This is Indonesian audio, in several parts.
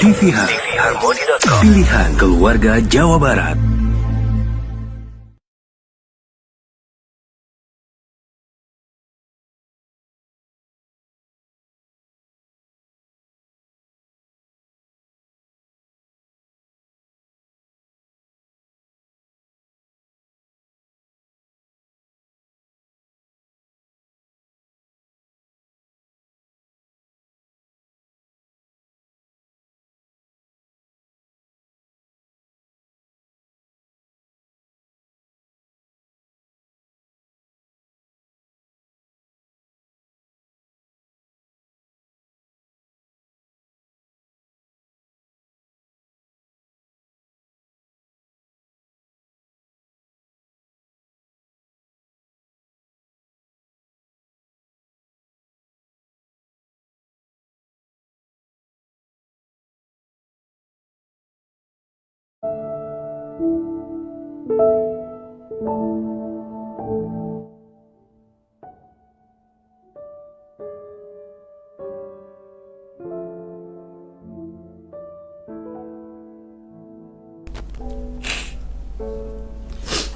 TVH, pilihan keluarga Jawa Barat.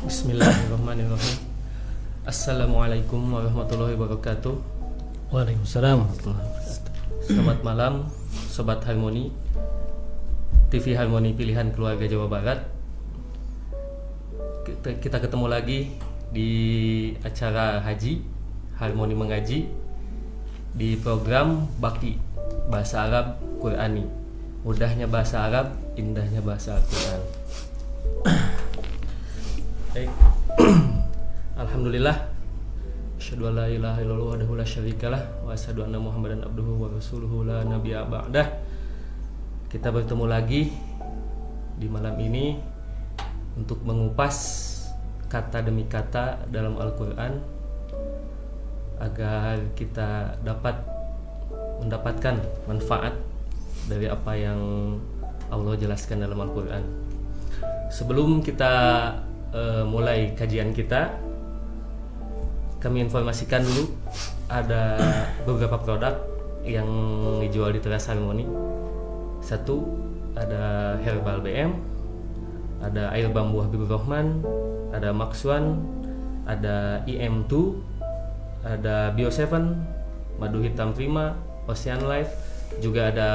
Bismillahirrahmanirrahim. Assalamualaikum warahmatullahi wabarakatuh. Waalaikumsalam warahmatullahi wabarakatuh. Selamat malam Sobat Harmoni, TV Harmoni pilihan keluarga Jawa Barat. Kita ketemu lagi di acara Haji Harmoni Mengaji di program Bakti Bahasa Arab Qurani. Mudahnya bahasa Arab, indahnya bahasa Al-Quran. Baik. Alhamdulillah, asyhadu an la ilaha illallah wahdahu la syarikalah wa asyhadu anna Muhammadan abduhu wa rasuluhu la nabiyya ba'dah. Kita bertemu lagi di malam ini untuk mengupas kata demi kata dalam Al-Qur'an agar kita dapat mendapatkan manfaat dari apa yang Allah jelaskan dalam Al-Qur'an. Sebelum kita mulai kajian kita, kami informasikan dulu ada beberapa produk yang dijual di Teras Harmoni. Satu, ada Herbal BM, ada air bambu Habibur Rahman, ada Maxwan, ada IM2, ada Bio7, madu hitam Prima, Ocean Life, juga ada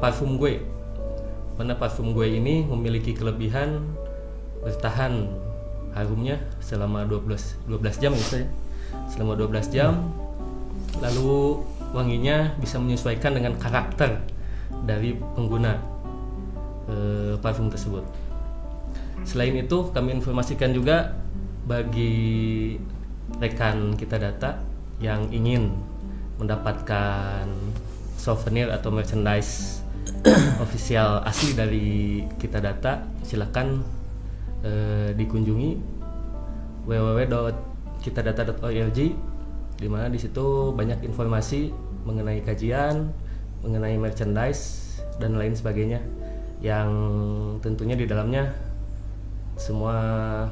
parfum gue. Mana parfum gue ini memiliki kelebihan bertahan harumnya selama 12 jam gitu ya. Selama 12 jam. Lalu wanginya bisa menyesuaikan dengan karakter dari pengguna parfum tersebut. Selain itu, kami informasikan juga bagi rekan kita data yang ingin mendapatkan souvenir atau merchandise official asli dari kita data, silakan dikunjungi www.kitadata.org, di mana di situ banyak informasi mengenai kajian, mengenai merchandise dan lain sebagainya, yang tentunya di dalamnya semua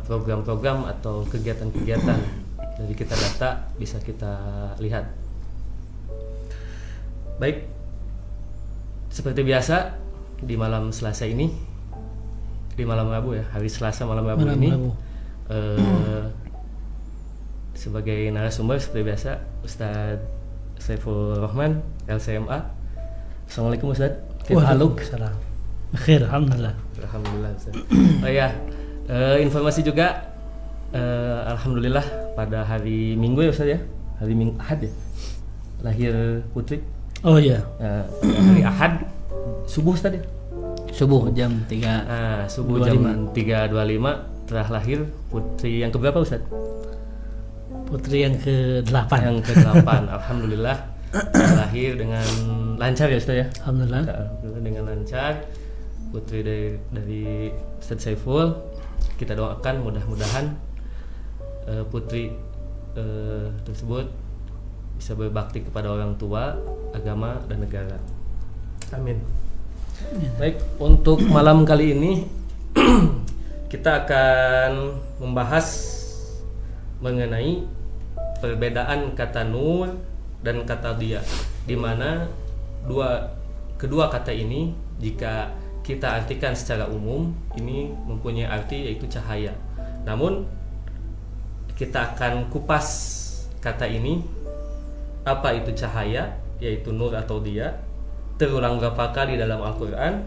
program-program atau kegiatan-kegiatan dari kita data bisa kita lihat. Baik, seperti biasa di malam Selasa ini, di malam Rabu ya, hari Selasa malam Rabu ini, sebagai narasumber seperti biasa Ustadz Saiful Rahman LCMA. Assalamualaikum Ustadz. Waalaikumsalam. Khair, alhamdulillah. Alhamdulillah Ustadz. Oh ya, informasi juga, alhamdulillah pada hari Minggu ya Ustadz ya, hari Minggu Ahad ya, lahir Putri. Oh iya. Hari Ahad subuh Ustadz ya. Subuh jam 3. Subuh 25. jam 3.25 telah lahir Putri yang keberapa Ustadz? Putri yang ke-8. Yang ke-8. Alhamdulillah lahir dengan lancar ya Ustadz ya. Alhamdulillah. Alhamdulillah dengan lancar. Putri dari Ustadz Saiful. Kita doakan mudah-mudahan putri tersebut bisa berbakti kepada orang tua, agama dan negara. Amin. Baik, untuk malam kali ini kita akan membahas mengenai perbedaan kata nur dan kata dia, di mana dua kedua kata ini jika kita artikan secara umum ini mempunyai arti yaitu cahaya. Namun kita akan kupas kata ini, apa itu cahaya, yaitu nur atau dia, terulang berapa kali dalam Al-Quran,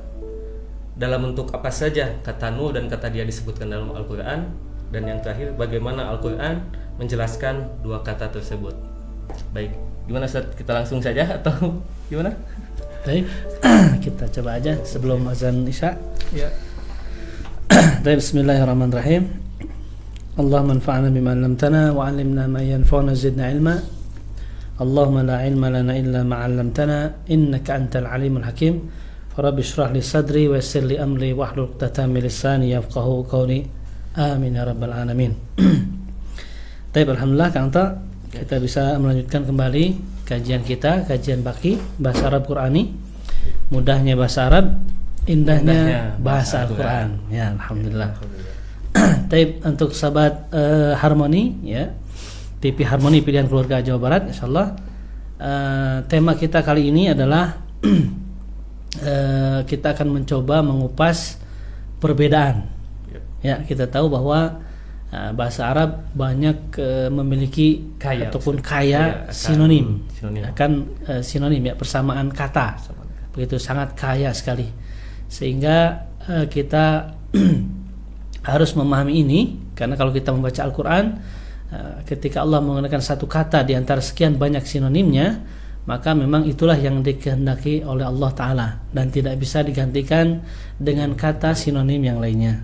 dalam bentuk apa saja kata nur dan kata dia disebutkan dalam Al-Quran, dan yang terakhir bagaimana Al-Quran menjelaskan dua kata tersebut. Baik, gimana Ustaz? Kita langsung saja atau gimana? Baik, kita coba aja sebelum azan Isya. Ya. Baik, bismillahirrahmanirrahim. Allahumma anfa'na bima 'allamtana wa 'allimna ma yanfa'una zidna ilma. Allahumma la ilma lana illa ma 'allamtana innaka antal alimul hakim. Rabbi shrah li sadri wa yassir li amri wahlul 'uqdatam min lisani yafqahu qawli. Amin ya rabbal alamin. Baik, alhamdulillah Kang Ta, kita bisa melanjutkan kembali kajian kita, kajian baki bahasa Arab Qurani. Mudahnya bahasa Arab, indahnya bahasa Al-Qur'an. Ya, alhamdulillah. Baik, untuk sahabat Harmoni ya, TV Harmoni Pilihan Keluarga Jawa Barat, insyaallah tema kita kali ini adalah kita akan mencoba mengupas perbedaan. Ya, kita tahu bahwa bahasa Arab banyak memiliki kaya ataupun kaya sinonim. Sinonim ya, persamaan kata. Begitu sangat kaya sekali. Sehingga kita harus memahami ini, karena kalau kita membaca Al-Qur'an, ketika Allah menggunakan satu kata di antara sekian banyak sinonimnya, maka memang itulah yang dikehendaki oleh Allah Ta'ala dan tidak bisa digantikan dengan kata sinonim yang lainnya.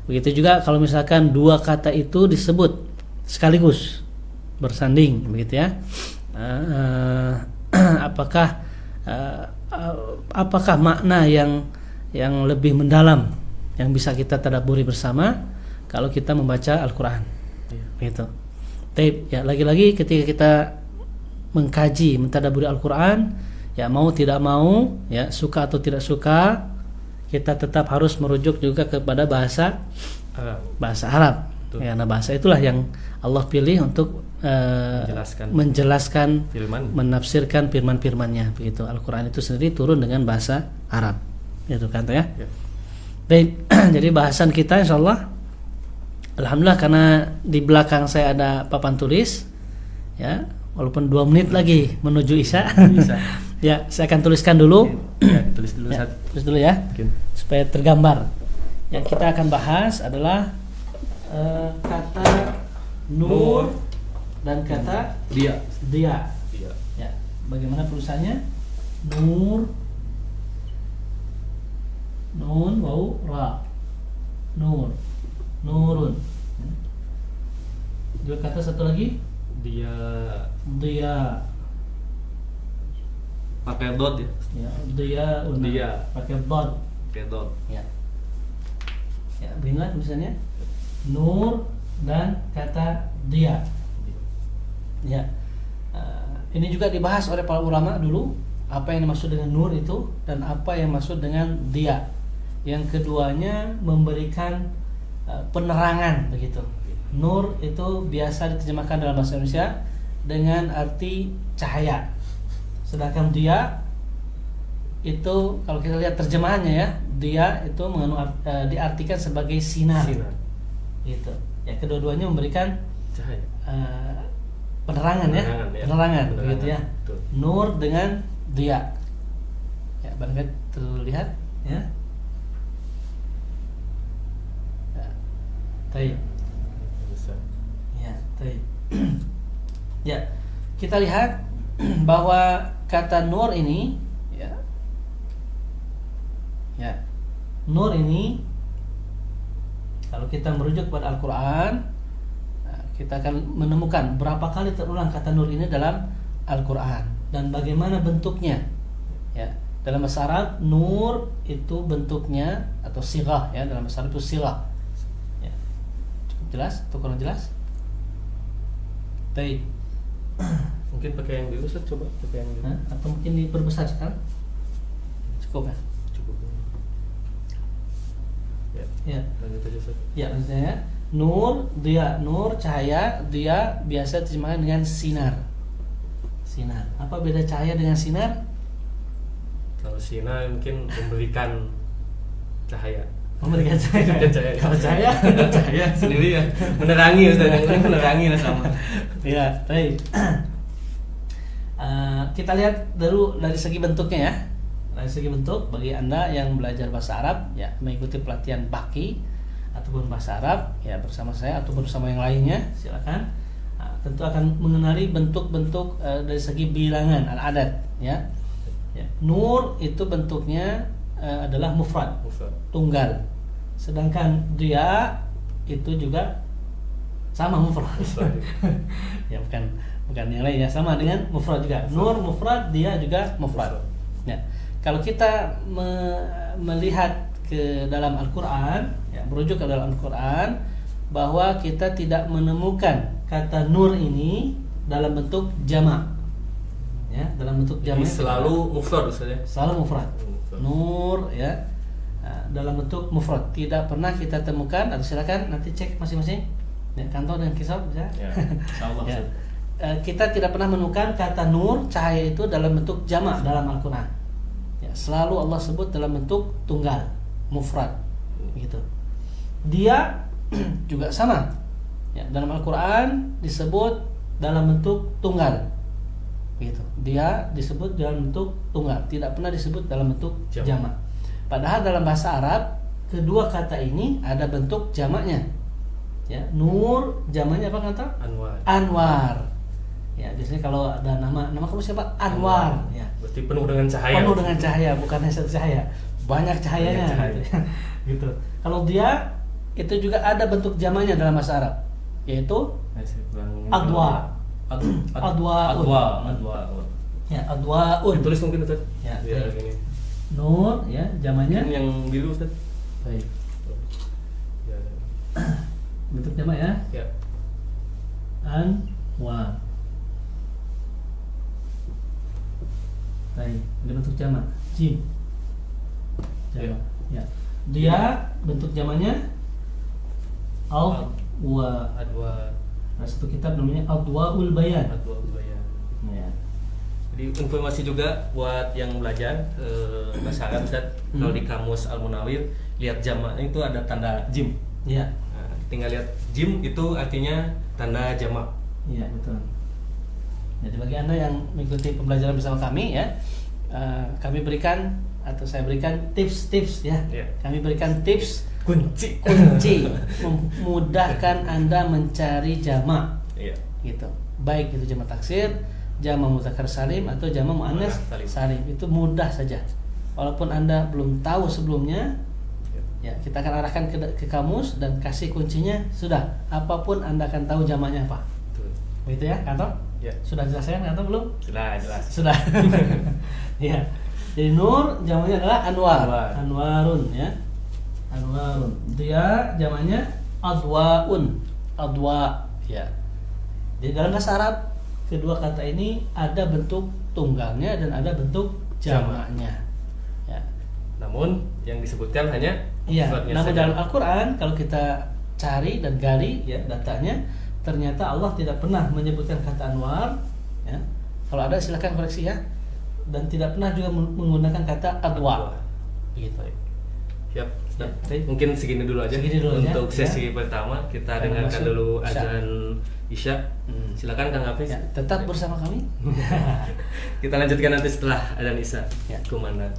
Begitu juga kalau misalkan dua kata itu disebut sekaligus bersanding, begitu ya. Apakah makna yang lebih mendalam yang bisa kita tadabburi bersama kalau kita membaca Al-Qur'an? Begitu. Tapi ya, lagi-lagi ketika kita mengkaji, mentadabburi Al-Qur'an, ya mau tidak mau, ya suka atau tidak suka, kita tetap harus merujuk juga kepada bahasa Arab. Ya, karena bahasa itulah yang Allah pilih untuk menjelaskan menafsirkan firman-firmannya. Begitu. Al-Qur'an itu sendiri turun dengan bahasa Arab. Itu kan ya. Baik, jadi bahasan kita insyaallah, alhamdulillah, karena di belakang saya ada papan tulis, ya, walaupun 2 menit lagi menuju Isya. Ya, saya akan tuliskan dulu. Ya, tulis dulu ya, tulis dulu ya. Supaya tergambar. Yang kita akan bahas adalah kata nur dan kata dia. Ya, bagaimana tulisannya? Nur, nun, waw, ra. Nur, nurun. Juga kata satu lagi, dia pakai dot ya. Ya, dia pakai dot. Ya. Ya, ingat misalnya nur dan kata dia. Ya. Ini juga dibahas oleh para ulama dulu, apa yang dimaksud dengan nur itu dan apa yang maksud dengan dia. Yang keduanya memberikan penerangan, begitu. Nur itu biasa diterjemahkan dalam bahasa Indonesia dengan arti cahaya. Sedangkan dia itu kalau kita lihat terjemahannya ya, dia itu diartikan sebagai sinar. Gitu. Ya, kedua-duanya memberikan cahaya. Penerangan, begitu ya. Betul. Nur dengan dia. Ya, barangkali terlihat ya. Baik. Ya, baik. Ya, kita lihat bahwa kata nur ini ya, nur ini kalau kita merujuk pada Al-Qur'an, kita akan menemukan berapa kali terulang kata nur ini dalam Al-Qur'an dan bagaimana bentuknya. Ya, dalam bahasa Arab nur itu bentuknya atau sighah, ya, dalam bahasa Arab itu sighah. Ya. Cukup jelas atau kurang jelas? Baik. Mungkin pakai yang dulu, Ustaz, coba pakai yang dulu. Atau mungkin diperbesar sekarang? Cukup ya? Cukup. Ya. Lanjut aja, Ustaz. Ya, maksudnya nur, dia, nur cahaya, dia biasa diterjemahkan dengan sinar. Sinar. Apa beda cahaya dengan sinar? Kalau Sina mungkin memberikan cahaya. Memberikan cahaya. Kalau cahaya Sendiri ya. Menerangi Ustaz, yang penting menerangi lah sama. Ya, baik. Kita lihat dulu dari segi bentuknya ya. Dari segi bentuk, bagi Anda yang belajar bahasa Arab ya, mengikuti pelatihan Baki ataupun bahasa Arab ya bersama saya ataupun bersama yang lainnya, silakan. Tentu akan mengenali bentuk-bentuk dari segi bilangan al-adad ya. Nur itu bentuknya adalah mufrad, tunggal. Sedangkan dia itu juga sama mufrad. Ya bukan yang lain ya, sama dengan mufrad juga. Nur mufrad, dia juga mufrad. Ya. Kalau kita melihat ke dalam Al-Qur'an, ya, merujuk ke dalam Al-Qur'an, bahwa kita tidak menemukan kata nur ini dalam bentuk jamak. Ya, dalam bentuk jamak. Selalu mufrad Ustaz ya. Selalu mufrad. Nur ya. Dalam bentuk mufrad tidak pernah kita temukan. Atau silakan nanti cek masing-masing ya, kantor dan kisah bisa. Ya, insyaallah. Ya. Kita tidak pernah menemukan kata nur, cahaya itu dalam bentuk jamak dalam Al-Qur'an. Ya, selalu Allah sebut dalam bentuk tunggal, mufrad. Begitu. Dia juga sama. Ya, dalam Al-Qur'an disebut dalam bentuk tunggal. Begitu. Dia disebut dalam bentuk tunggal, tidak pernah disebut dalam bentuk jamak. Padahal dalam bahasa Arab kedua kata ini ada bentuk jamaknya. Ya, nur jamaknya apa kata? Anwar. Ya, biasanya kalau ada nama kamu siapa? Anwar. Ya. Berarti penuh dengan cahaya. Penuh dengan cahaya, bukan hanya satu cahaya. Banyak cahayanya. Banyak cahaya. Gitu. Kalau dia itu juga ada bentuk jamaknya dalam bahasa Arab, yaitu adwa. Adwa. Ya, adwaun. Tulis mungkin Ustaz. Ya, gini. Nur ya, jamaknya yang biru Ustaz. Baik. Ya. Bentuk jamak ya. Ya. Anwa. Baik, ini bentuk jamak. Jim. Jamak. Ya. Dia bentuk jamaknya adwa. Nah, satu kitab namanya Adwaul Bayan. Ya. Jadi informasi juga buat yang belajar bahasa Arab Ustaz. Kalau di kamus Al-Munawir lihat jamak itu ada tanda jim. Ya. Nah, tinggal lihat jim itu artinya tanda jamak. Iya, betul. Jadi bagi Anda yang mengikuti pembelajaran bersama kami ya, kami berikan atau saya berikan tips-tips ya. Kami berikan tips kunci memudahkan Anda mencari jamak. Gitu. Baik itu jamak taksir, jamak mudzakkar salim atau jamak muannats salim. Itu mudah saja. Walaupun Anda belum tahu sebelumnya, ya kita akan arahkan ke kamus dan kasih kuncinya, sudah. Apapun Anda akan tahu jamaknya apa. Begitu ya, kantor? Ya. Sudah jelaskan kantor belum? Sudah jelas. Sudah. Ya. Jadi nur jamaknya adalah anwar. Anwarun ya. Anwarun. Dia jamaknya adwaun. Adwa ya. Jadi dalam bahasa Arab kedua kata ini ada bentuk tunggalnya dan ada bentuk jamaknya. Ya. Namun yang disebutkan hanya iya. Namun dalam Al-Qur'an kalau kita cari dan gali ya datanya, ternyata Allah tidak pernah menyebutkan kata anwar ya. Kalau ada silakan koreksi ya. Dan tidak pernah juga menggunakan kata adwa. Begitu. Siap. Ya, mungkin segini dulu aja. Untuk sesi pertama kita dengarkan dulu azan Isya. Silakan Kang Hafiz. Ya, tetap bersama kami. Kita lanjutkan nanti setelah azan Isya. Ya. Kumandang.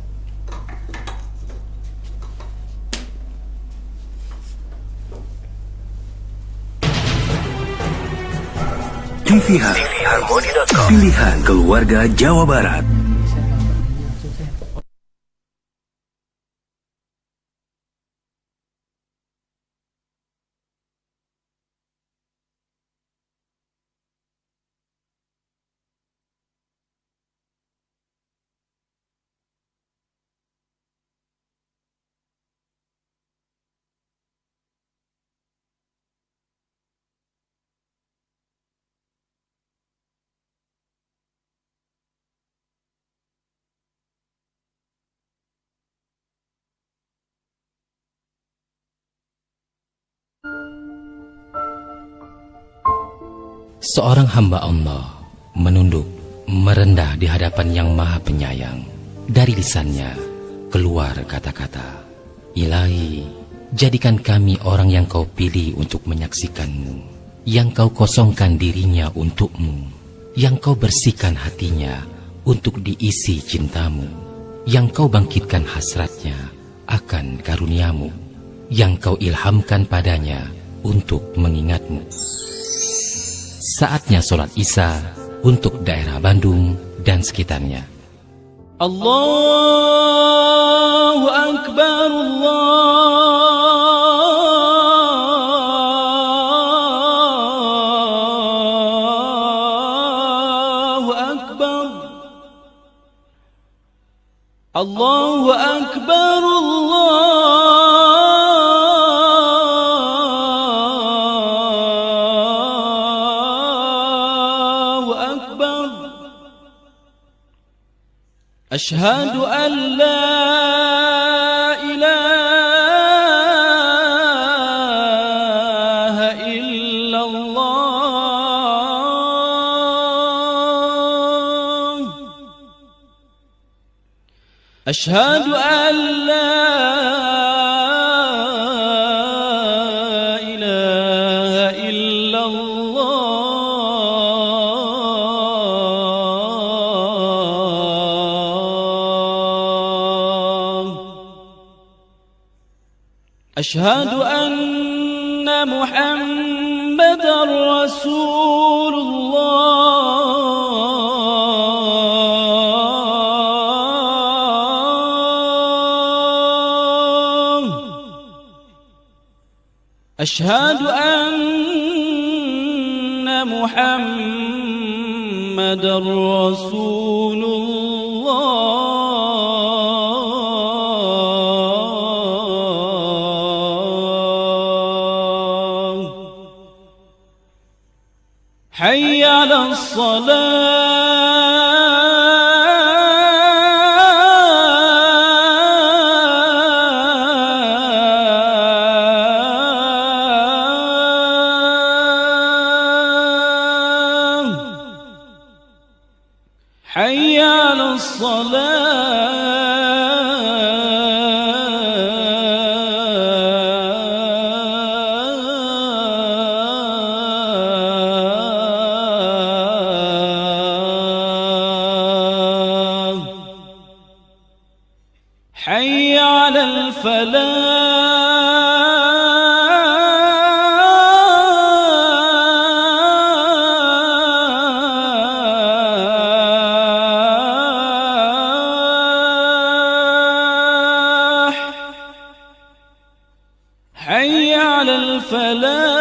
TV Harmoni.com. Pilihan keluarga Jawa Barat. Seorang hamba Allah menunduk, merendah di hadapan Yang Maha Penyayang. Dari lisannya keluar kata-kata, Ilahi, jadikan kami orang yang kau pilih untuk menyaksikanmu, yang kau kosongkan dirinya untukmu, yang kau bersihkan hatinya untuk diisi cintamu, yang kau bangkitkan hasratnya akan karuniamu, yang kau ilhamkan padanya untuk mengingatmu. Saatnya sholat Isya untuk daerah Bandung dan sekitarnya. Allahu Akbar, Allahu Akbar, Allahu Akbar, Allahu Akbar. أشهد أن لا إله إلا الله. أشهد أن لا إله إلا الله. أشهد أن محمدا رسول الله. أشهد أن محمدا رسول الله. حي على الصلاة. حي على الصلاة. حي على الفلاح. حي على الفلاح.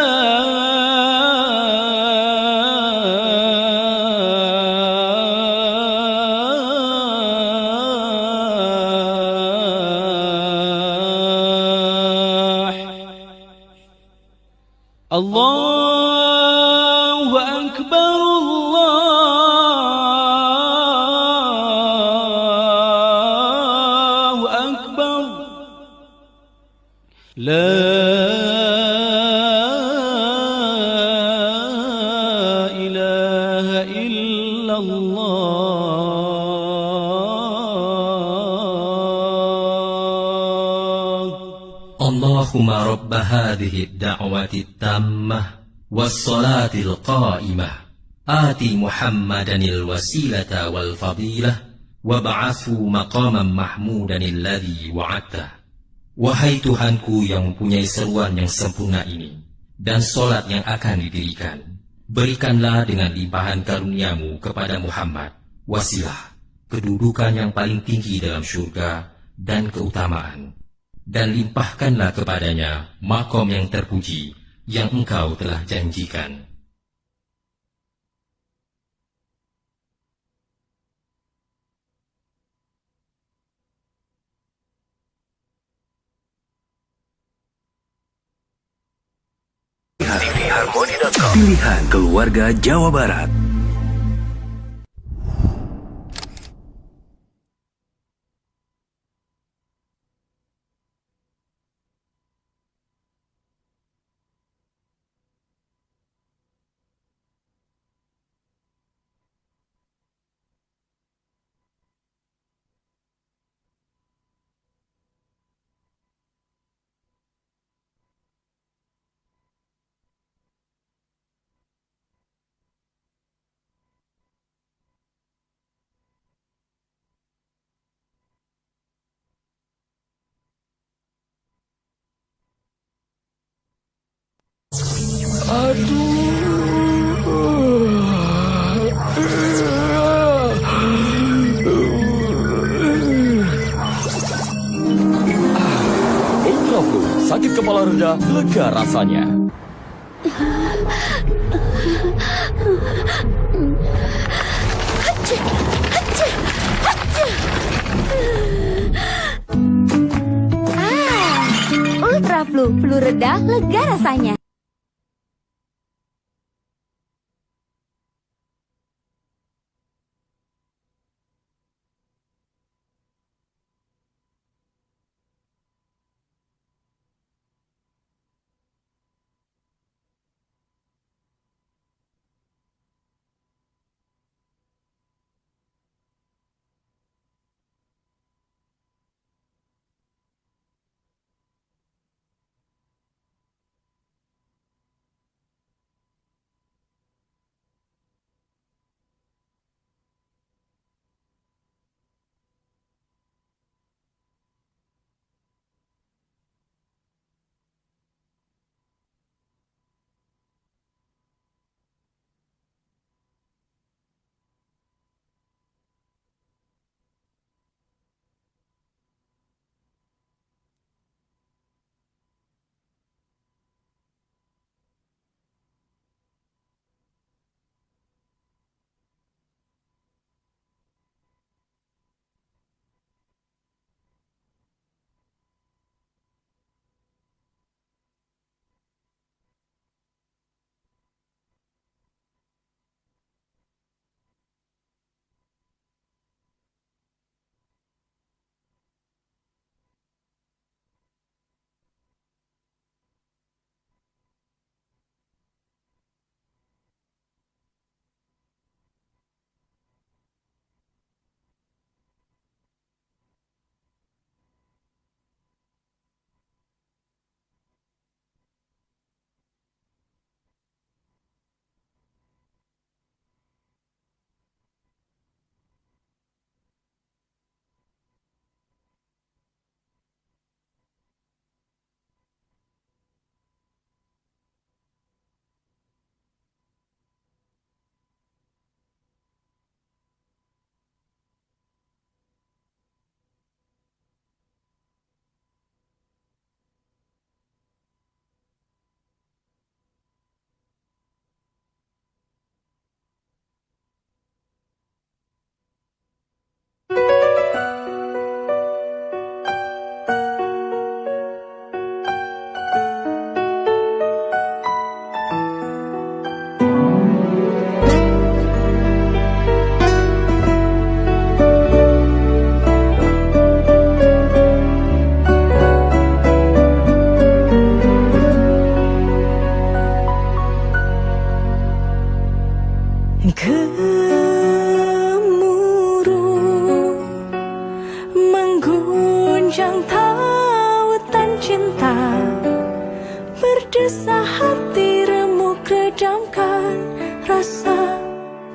الله أكبر، الله أكبر. لا إله إلا الله. اللهم رب هذه الدعوة التامة والصلاة القائمة آت محمدا الوسيلة والفضيلة وابعثه مقاما محمودا الذي وعدته. Wahai Tuhanku yang mempunyai seruan yang sempurna ini dan solat yang akan didirikan, berikanlah dengan limpahan karuniamu kepada Muhammad wasilah, kedudukan yang paling tinggi dalam syurga dan keutamaan, dan limpahkanlah kepadanya makom yang terpuji yang engkau telah janjikan. Pilihan keluarga Jawa Barat. Kontraflu, sakit kepala reda, lega rasanya. Ultra flu reda, lega rasanya. Gemuruh mengguncang tautan cinta, berdesah hati remuk redamkan rasa,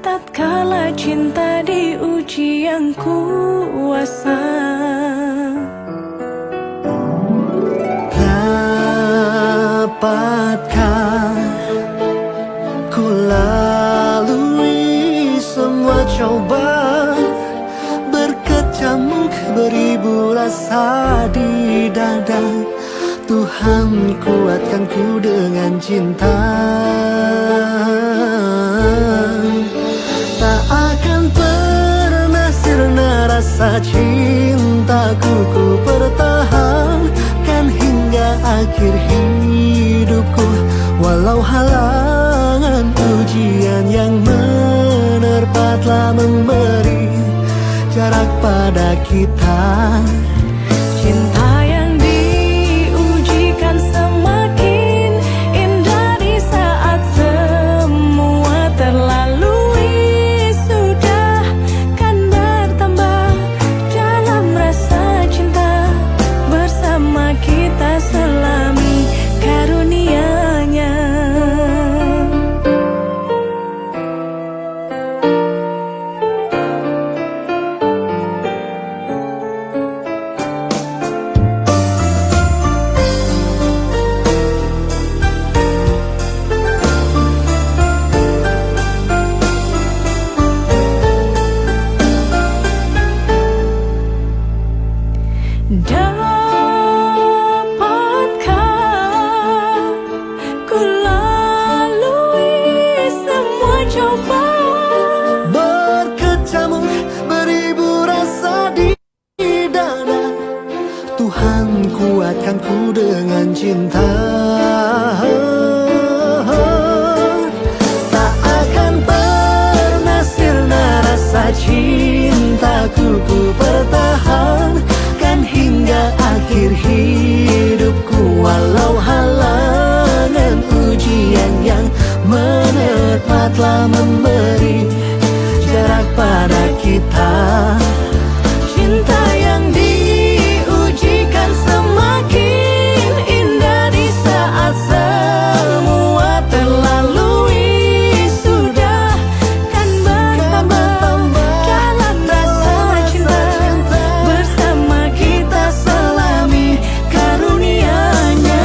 tatkala cinta diuji yang kuasa. Dapatkah ku lalui semua cobaan, berkecamuk beribu rasa di dada. Tuhan kuatkan ku dengan cinta, tak akan pernah sirna rasa cintaku. Ku pertahankan hingga akhir hidupku, walau halangan ujian yang menerpa telah memberi jarak pada kita. Cinta yang diujikan semakin indah di saat semua terlalui, sudah kan bertambah dalam rasa cinta, bersama kita selami karunia-Nya. memandangku dengan cinta. Tak akan pernah sirna rasa cintaku, ku pertahankan hingga akhir hidupku. Walau halangan ujian yang menerpa telah memberi jarak pada kita. Cinta yang diujikan semakin indah di saat semua terlalui. Sudah kan bertambah dalam rasa cinta, bersama kita selami karunia-Nya.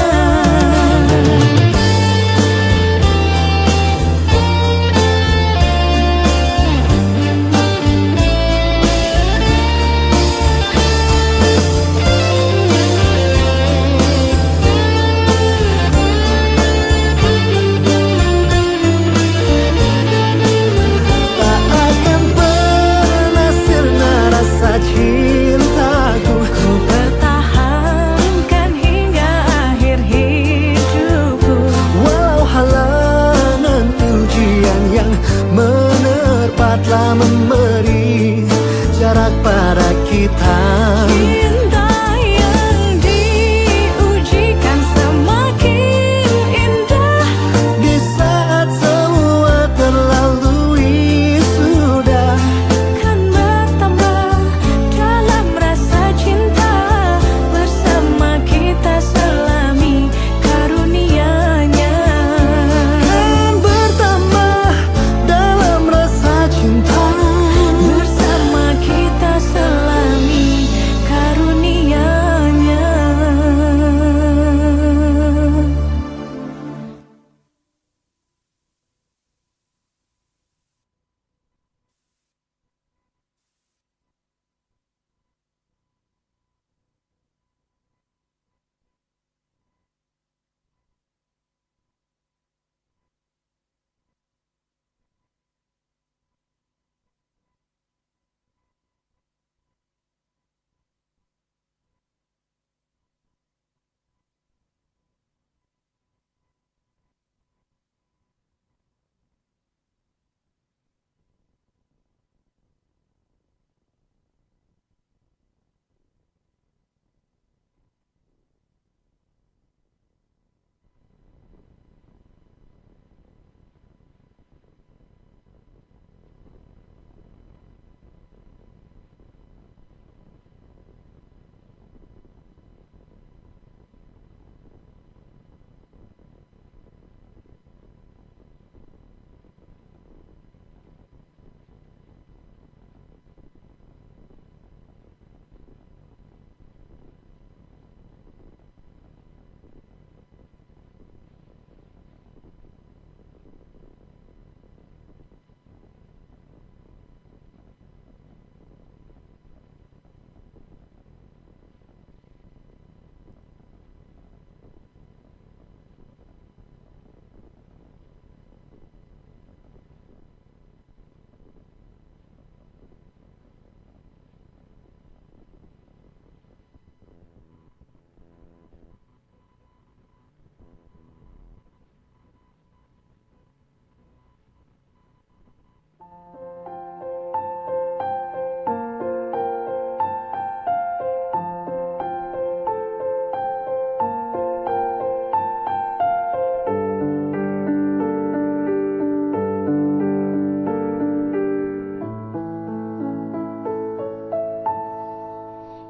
Tak akan pernah sirna rasa cintaku, Ku pertahankan hingga akhir hidupku. walau halangan ujian yang menerpa telah memberi jarak pada kita. Cinta yang diujikan semakin indah Di saat semua terlalui, sudah kan bertambah dalam rasa cinta, bersama kita selami karunia-Nya. kan bertambah dalam rasa cinta. Bersama kita selami karunia-Nya.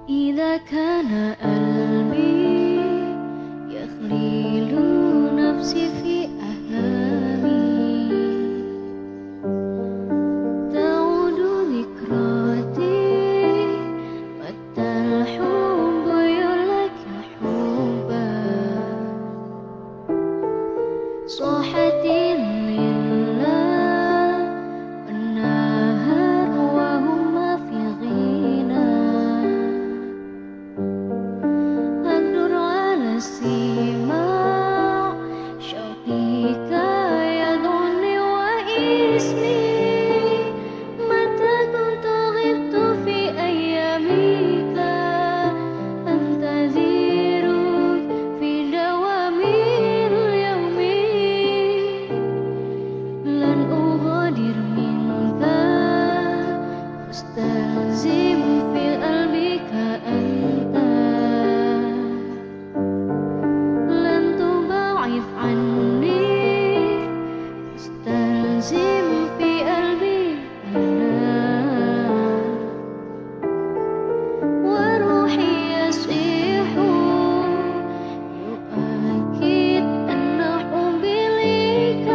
إذا كان قلبي يخليل نفسي في أحلامي تعود ذكراتي متى الحب يلك حبا صاحت لله والنهار وهما في غنى أقدر على السماع شوق مستلزم في قلبك أنت لن تبعد عني مستلزم في قلبي أنا وروحي يصيح يؤكد أن حبي لك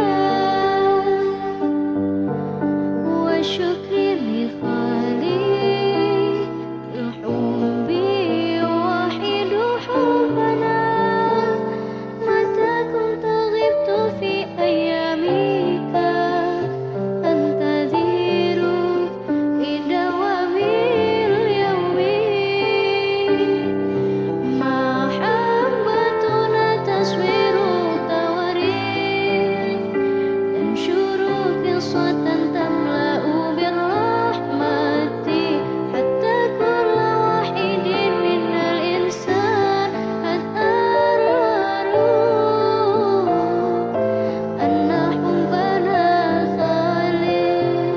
وشكري لخالق الحب يوحد حبنا متى كنت غبت في أيامك أنتظر في دوام اليوم محبتنا تصوير تواريخ تنشر قصة تملأ بالرحمة حتى كل واحد من الإنسان أتأرر أن حبنا خالص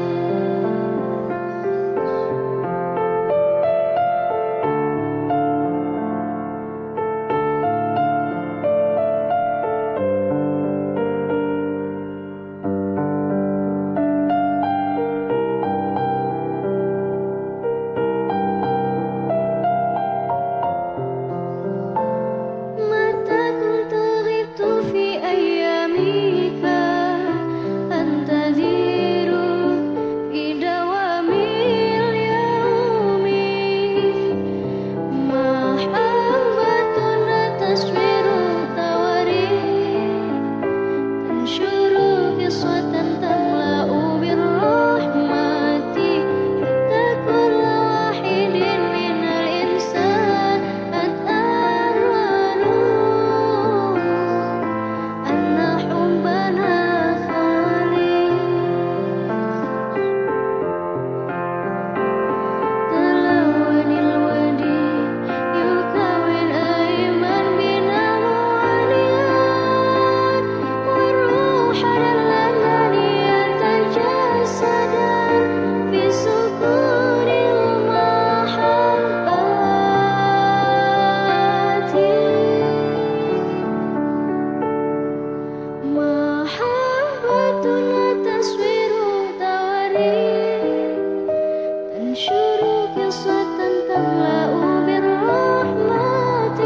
متى كنت غبت في أيامك أنتظر في دوام اليوم محبتنا تصوير تواريخ تنشر قصة تملأ بالرحمة حتى كل واحد من الإنسان أتأرر أن حبنا خالص تلون الوديع يكون أيمن بنا معانيات والروح الذي يتجسد في سكون المحبات محبتنا تصوير تواريخ تنشر قصة تملأ بالرحمة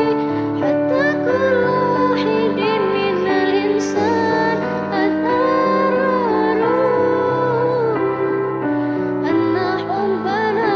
حتى كل واحد من الإنسان أتأرر أن حبنا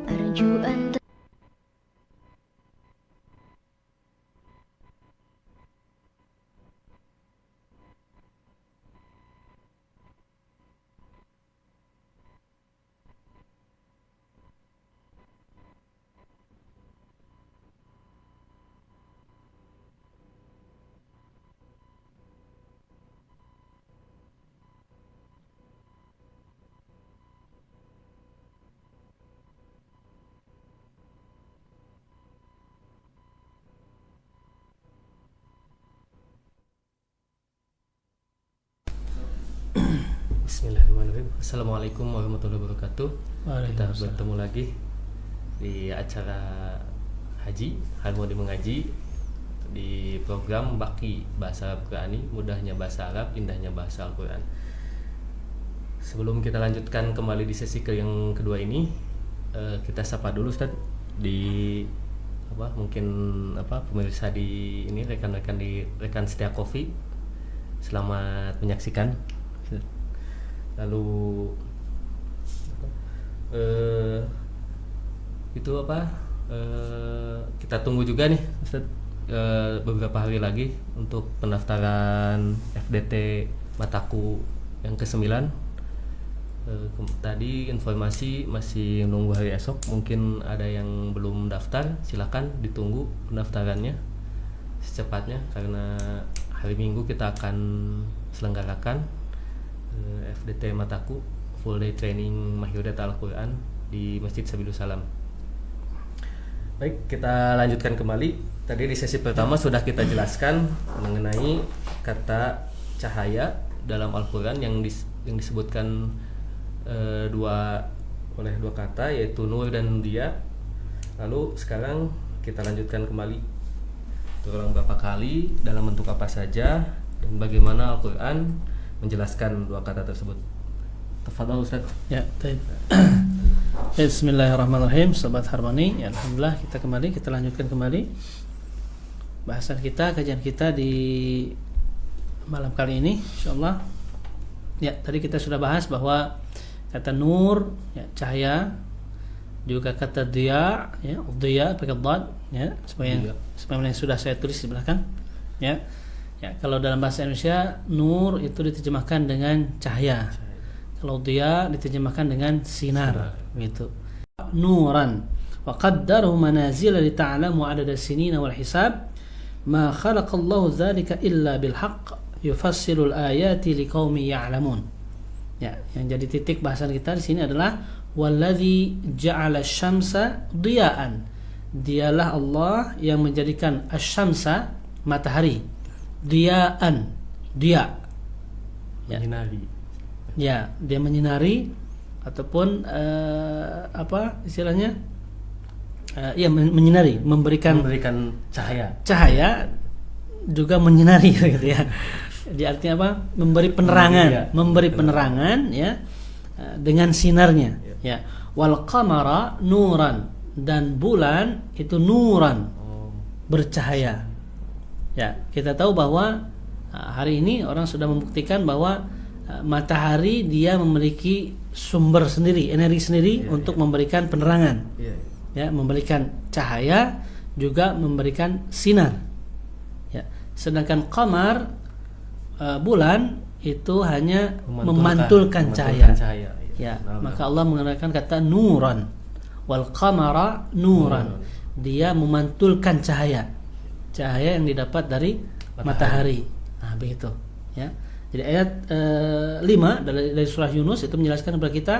أرجو أن Bismillahirrahmanirrahim. Assalamualaikum warahmatullahi wabarakatuh. Kita bertemu lagi di acara haji, harmoni mengaji di program Baki Bahasa Arab Qurani, mudahnya bahasa Arab, indahnya bahasa Al-Quran. Sebelum kita lanjutkan kembali di sesi yang kedua ini, kita sapa dulu Ustaz di pemirsa di ini, rekan-rekan di rekan setia kopi. Selamat menyaksikan. Lalu kita tunggu juga nih Ustaz, beberapa hari lagi untuk pendaftaran FDT mataku yang ke-9. Tadi informasi masih nunggu hari esok, mungkin ada yang belum daftar, silakan ditunggu pendaftarannya secepatnya karena hari Minggu kita akan selenggarakan FDT Mataku Full Day Training Mahiyudata Al-Quran di Masjid Sabilus Salam. Baik, kita lanjutkan kembali. Tadi di sesi pertama sudah kita jelaskan mengenai kata cahaya dalam Al-Quran yang disebutkan oleh dua kata, yaitu nur dan dia. Lalu sekarang kita lanjutkan kembali terulang berapa kali, dalam bentuk apa saja, dan bagaimana Al-Quran menjelaskan dua kata tersebut. Tafadhal Ustaz. Ya, baik. Bismillahirrahmanirrahim, Sobat Harmoni. Ya, alhamdulillah kita lanjutkan kembali bahasan kita, kajian kita di malam kali ini insyaallah. Ya, tadi kita sudah bahas bahwa kata nur, ya, cahaya, juga kata dia, ya, dia pakai dad, ya, sebagaimana yang sudah saya tulis di belakang, ya. Ya, kalau dalam bahasa Indonesia nur itu diterjemahkan dengan cahaya. Kalau dia diterjemahkan dengan sinar, gitu. Nuran wa qaddarahu manazila li ta'lamu 'adada as-sinina wal hisab ma khalaqallahu dzalika illa bil haqq yufassilu al-ayati liqaumin ya'lamun. Ya, yang jadi titik bahasan kita di sini adalah wallazi ja'ala asy-syamsa diya'an. Dialah Allah yang menjadikan asy-syamsa, matahari, diya'an, dia, ya, Menyinari. Ya, dia menyinari ataupun apa istilahnya? Ya, menyinari, memberikan cahaya juga menyinari gitu ya. Di artinya apa? Memberi penerangan, ya, dengan sinarnya, ya. Wal qamara nuran, dan bulan itu nuran, bercahaya. Ya, kita tahu bahwa hari ini orang sudah membuktikan bahwa matahari dia memiliki sumber sendiri, energi sendiri, untuk memberikan penerangan, ya, memberikan cahaya, juga memberikan sinar, ya. Sedangkan qamar, bulan itu hanya memantulkan cahaya. Ya, maka Allah menggunakan kata nuran, wal qamara nuran, dia memantulkan cahaya yang didapat dari matahari. Nah, begitu, ya. Jadi ayat 5 dari surah Yunus itu menjelaskan kepada kita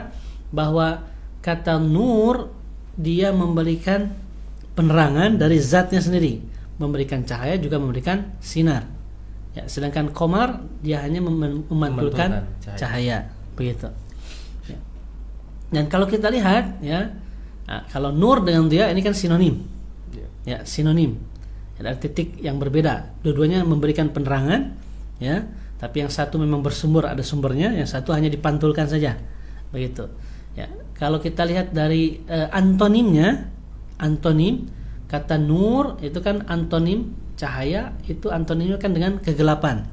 bahwa kata nur dia memberikan penerangan dari zatnya sendiri, memberikan cahaya juga memberikan sinar. Ya, sedangkan qamar dia hanya memantulkan cahaya, begitu. Ya. Dan kalau kita lihat, ya, kalau nur dengan dia ini kan sinonim, ya, sinonim. Ada titik yang berbeda, dua-duanya memberikan penerangan, ya. Tapi yang satu memang bersumber, ada sumbernya, yang satu hanya dipantulkan saja, begitu. Ya, kalau kita lihat dari antonimnya, antonim kata nur itu kan antonim cahaya, itu antonimnya kan dengan kegelapan,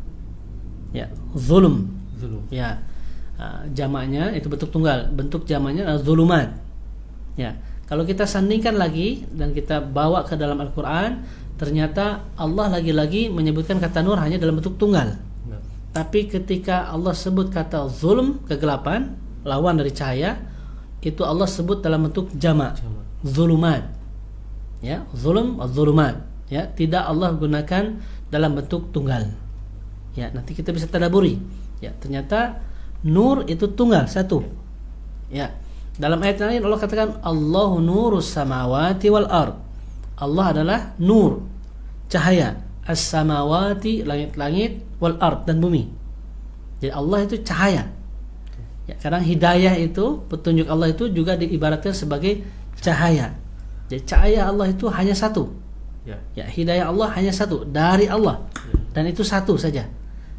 ya, zulum. Ya, jamaknya itu bentuk tunggal, bentuk jamaknya adalah zulumat. Ya, kalau kita sandingkan lagi dan kita bawa ke dalam Al-Quran, ternyata Allah lagi-lagi menyebutkan kata nur hanya dalam bentuk tunggal. Tapi ketika Allah sebut kata zulm, kegelapan, lawan dari cahaya, itu Allah sebut dalam bentuk jamak, zulumat. Ya, zulm, zulumat. Ya, tidak Allah gunakan dalam bentuk tunggal. Ya, nanti kita bisa tadaburi. Ya, ternyata nur itu tunggal, satu. Ya, dalam ayat lain Allah katakan Allahu nurus samawati wal ard. Allah adalah nur, cahaya, as-samawati, langit-langit, wal ard, dan bumi. Jadi Allah itu cahaya. Ya, kadang hidayah itu, petunjuk Allah itu juga diibaratkan sebagai cahaya. Jadi cahaya Allah itu hanya satu. Ya, hidayah Allah hanya satu dari Allah, dan itu satu saja.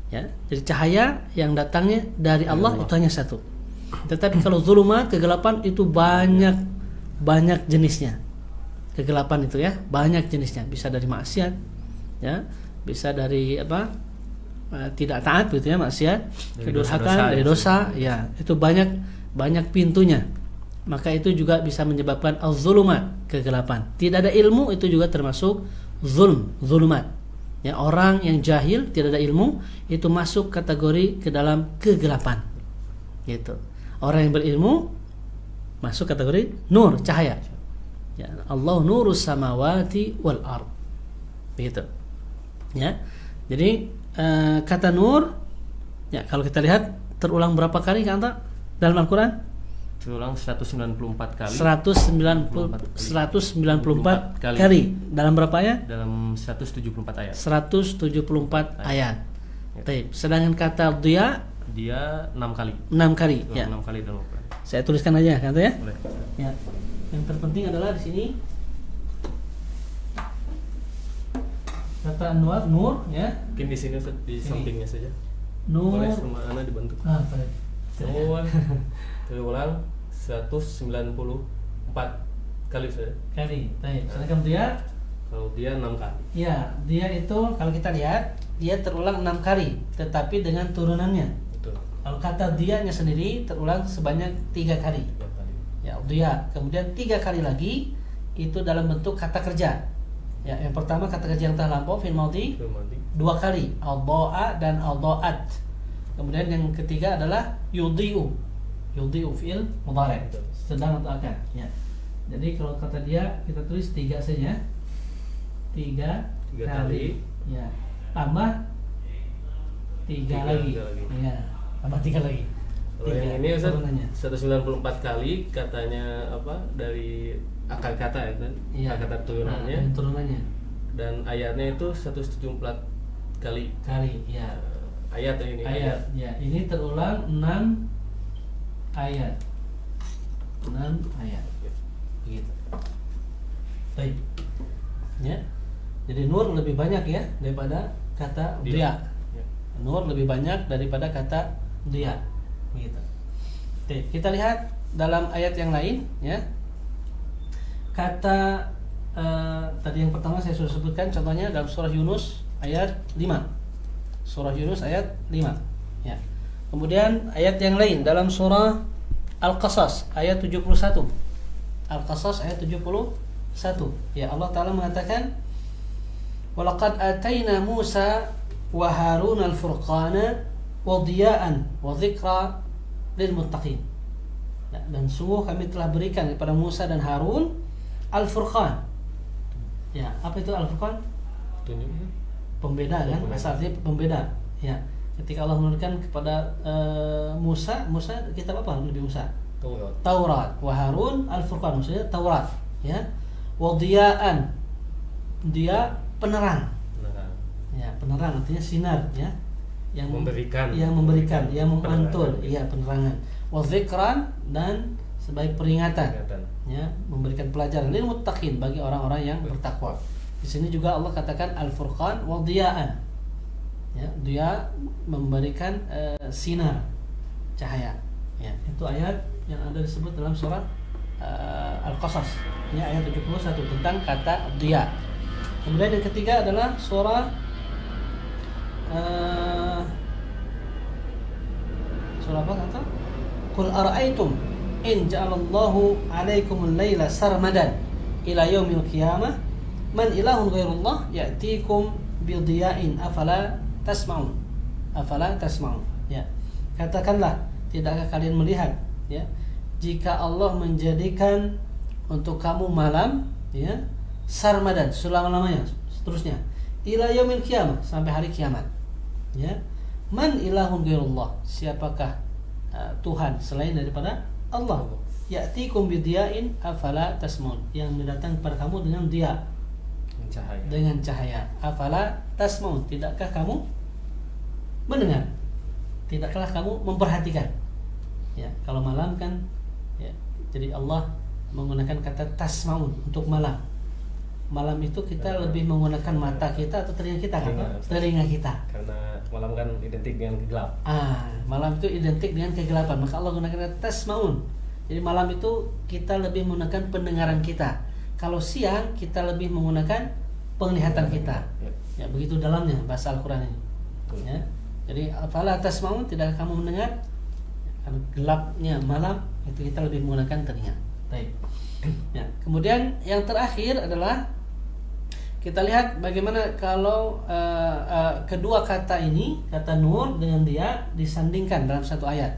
Ya, jadi cahaya yang datangnya dari Allah itu hanya satu. Tetapi kalau zulumat, kegelapan, itu banyak jenisnya. Kegelapan itu, ya, banyak jenisnya. Bisa dari maksiat, ya, bisa dari apa? Tidak taat, gitu ya, maksiat, kedurhakaan, dari dosa, ya, itu banyak pintunya. Maka itu juga bisa menyebabkan az-zulumat, kegelapan. Tidak ada ilmu, itu juga termasuk zulumat. Ya, orang yang jahil, tidak ada ilmu, itu masuk kategori ke dalam kegelapan. Gitu. Orang yang berilmu masuk kategori nur, cahaya. Ya, Allah nurus samawati wal ard. Begitu. Ya. Jadi kata nur, ya kalau kita lihat terulang berapa kali kata dalam Al-Qur'an? Terulang 194 kali. 194 kali. Dalam berapa ayat? Dalam 174 ayat. 174 ayat. Baik. Sedangkan kata dia 6 kali. 6 kali. Ya. 6 kali dalam Al-Qur'an. Saya tuliskan aja kan ya. Boleh. Ya. Yang terpenting adalah di sini kata nur ya. Mungkin di sini di sampingnya saja. Nur. Boleh sama Ana dibantu. Baik. Terulang 194 kali saja. Kali. Baik. Sedangkan dia, kalau dia 6 kali. ya, dia itu kalau kita lihat dia terulang 6 kali, tetapi dengan turunannya. Betul. Kalau kata dianya sendiri terulang sebanyak 3 kali. 3 kali. Ya, dia. Kemudian 3 kali lagi itu dalam bentuk kata kerja. Ya, yang pertama kata kerja yang telah lampau, fi'il madhi, 2 kali, al-dha'a dan al-dha'at. Kemudian yang ketiga adalah yudhi'u. Yudhi'u fi'il mudhari', sedang atau akan. Ya. Jadi kalau kata dia kita tulis 3 saja. 3 kali. Ya. Tambah 3 lagi. Ya. Tambah 3 lagi. Kalau yang ini Ustaz, turunannya. 194 kali katanya apa dari akar kata ya kan? Iya. Akar kata turunannya. Nah, turunannya. Dan ayatnya itu 174 kali. Ya. Ayat ini. Ayat. Ya, ini terulang 6 ayat. 6 ayat. Begitu. Baik. Ya. Jadi nur lebih banyak ya daripada kata dia. Ya. Nur lebih banyak daripada kata dia. Begitu. Oke, kita lihat dalam ayat yang lain ya. Kata tadi yang pertama saya sudah sebutkan contohnya dalam surah Yunus ayat 5. Surah Yunus ayat 5 ya. Kemudian ayat yang lain dalam surah Al-Qasas ayat 71. Al-Qasas ayat 71. Ya, Allah Ta'ala mengatakan walaqad atayna Musa wa Harun al-furqana wa diya'an wa dzikra lil muttaqin. Ya, dan sungguh kami telah berikan kepada Musa dan Harun al-furqan. Ya, apa itu al-furqan? Tunjuk. Pembeda kan, asalnya pembeda. Ya, ketika Allah menurunkan kepada Musa kitab apa Nabi Musa? Taurat. Wa Harun al-Furqan, maksudnya Taurat, ya. Wa diya'an, dia penerang. Ya, penerang artinya sinar, ya. Yang memberikan, yang memantul, iya, penerangan. Wa dzikran, dan sebagai peringatan. Ya, memberikan pelajaran lil muttaqin, bagi orang-orang yang bertakwa. Di sini juga Allah katakan al-Furqan wa diya'an. Ya, dia memberikan sinar, cahaya. Ya, itu ayat yang ada disebut dalam surah Al-Qasas. Ini ayat 71 tentang kata dia. Kemudian yang ketiga adalah surah surah apa kata? Qul ara'aytum in ja'alallahu 'alaikumul laila sarmadan ila yaumil qiyamah man ilahun ghairullah ya'tikum bidiya'in afala tasma'un. Ya. Katakanlah, tidakkah kalian melihat, ya, jika Allah menjadikan untuk kamu malam, ya, sarmadan, selama-lamanya, seterusnya, ila yaumil qiyamah, sampai hari kiamat. Ya. Man ilahun ghairullah, siapakah Tuhan selain daripada Allah? Ya'tikum bidiya'in afala tasma'un, yang mendatang kepada kamu dengan dia, dengan cahaya. Afala tasma'un, tidakkah kamu mendengar? Tidakkah kamu memperhatikan? Ya, kalau malam kan, ya, jadi Allah menggunakan kata tasma'un untuk malam. Malam itu kita lebih menggunakan mata kita atau telinga kita kan? Telinga kita. Karena malam kan identik dengan gelap. Malam itu identik dengan kegelapan. Maka Allah gunakan kata tasma'un. Jadi malam itu kita lebih menggunakan pendengaran kita. Kalau siang kita lebih menggunakan penglihatan kita. Ya, begitu dalamnya bahasa Al-Qur'an ini. Ya. Jadi afala tasma'un, tidak kamu mendengar? Karena gelapnya malam itu kita lebih menggunakan telinga. Baik. Ya, kemudian yang terakhir adalah Kita lihat bagaimana kalau kedua kata ini, kata nur dengan dia disandingkan dalam satu ayat.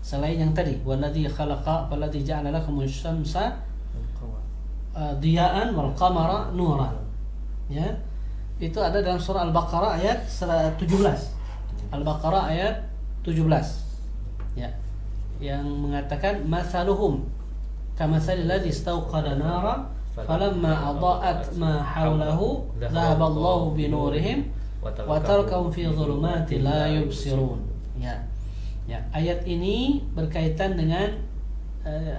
Selain yang tadi, walladzi khalaqa walladzi ja'ala lakumus syamsa diya'an wal qamara nuran. Ya. Itu ada dalam surah Al-Baqarah ayat 17. Al-Baqarah ayat 17. Ya. Yang mengatakan masaluhum kamatsalil ladzi istawqada nara falamma adaa'at ma hawlahu dhahaballahu binurihim wa tarakahum fi dhulumatin la yubsirun. Ya. Ya, ayat ini berkaitan dengan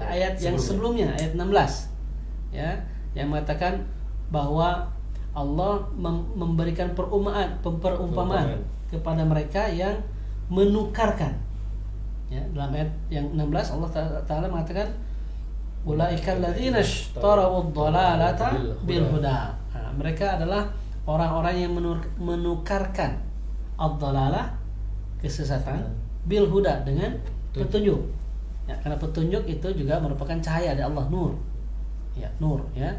ayat yang sebelumnya, ayat 16. Ya, yang mengatakan bahwa Allah memberikan perumpamaan kepada mereka yang menukarkan. Ya, dalam ayat yang 16 Allah Ta'ala mengatakan ulaika alladzina ishtaraw ad-dhalalata bil huda. Nah, mereka adalah orang-orang yang menukarkan ad-dhalalah, kesesatan, bil huda, dengan petunjuk. Ya, karena petunjuk itu juga merupakan cahaya dari Allah, nur. Ya, nur, ya.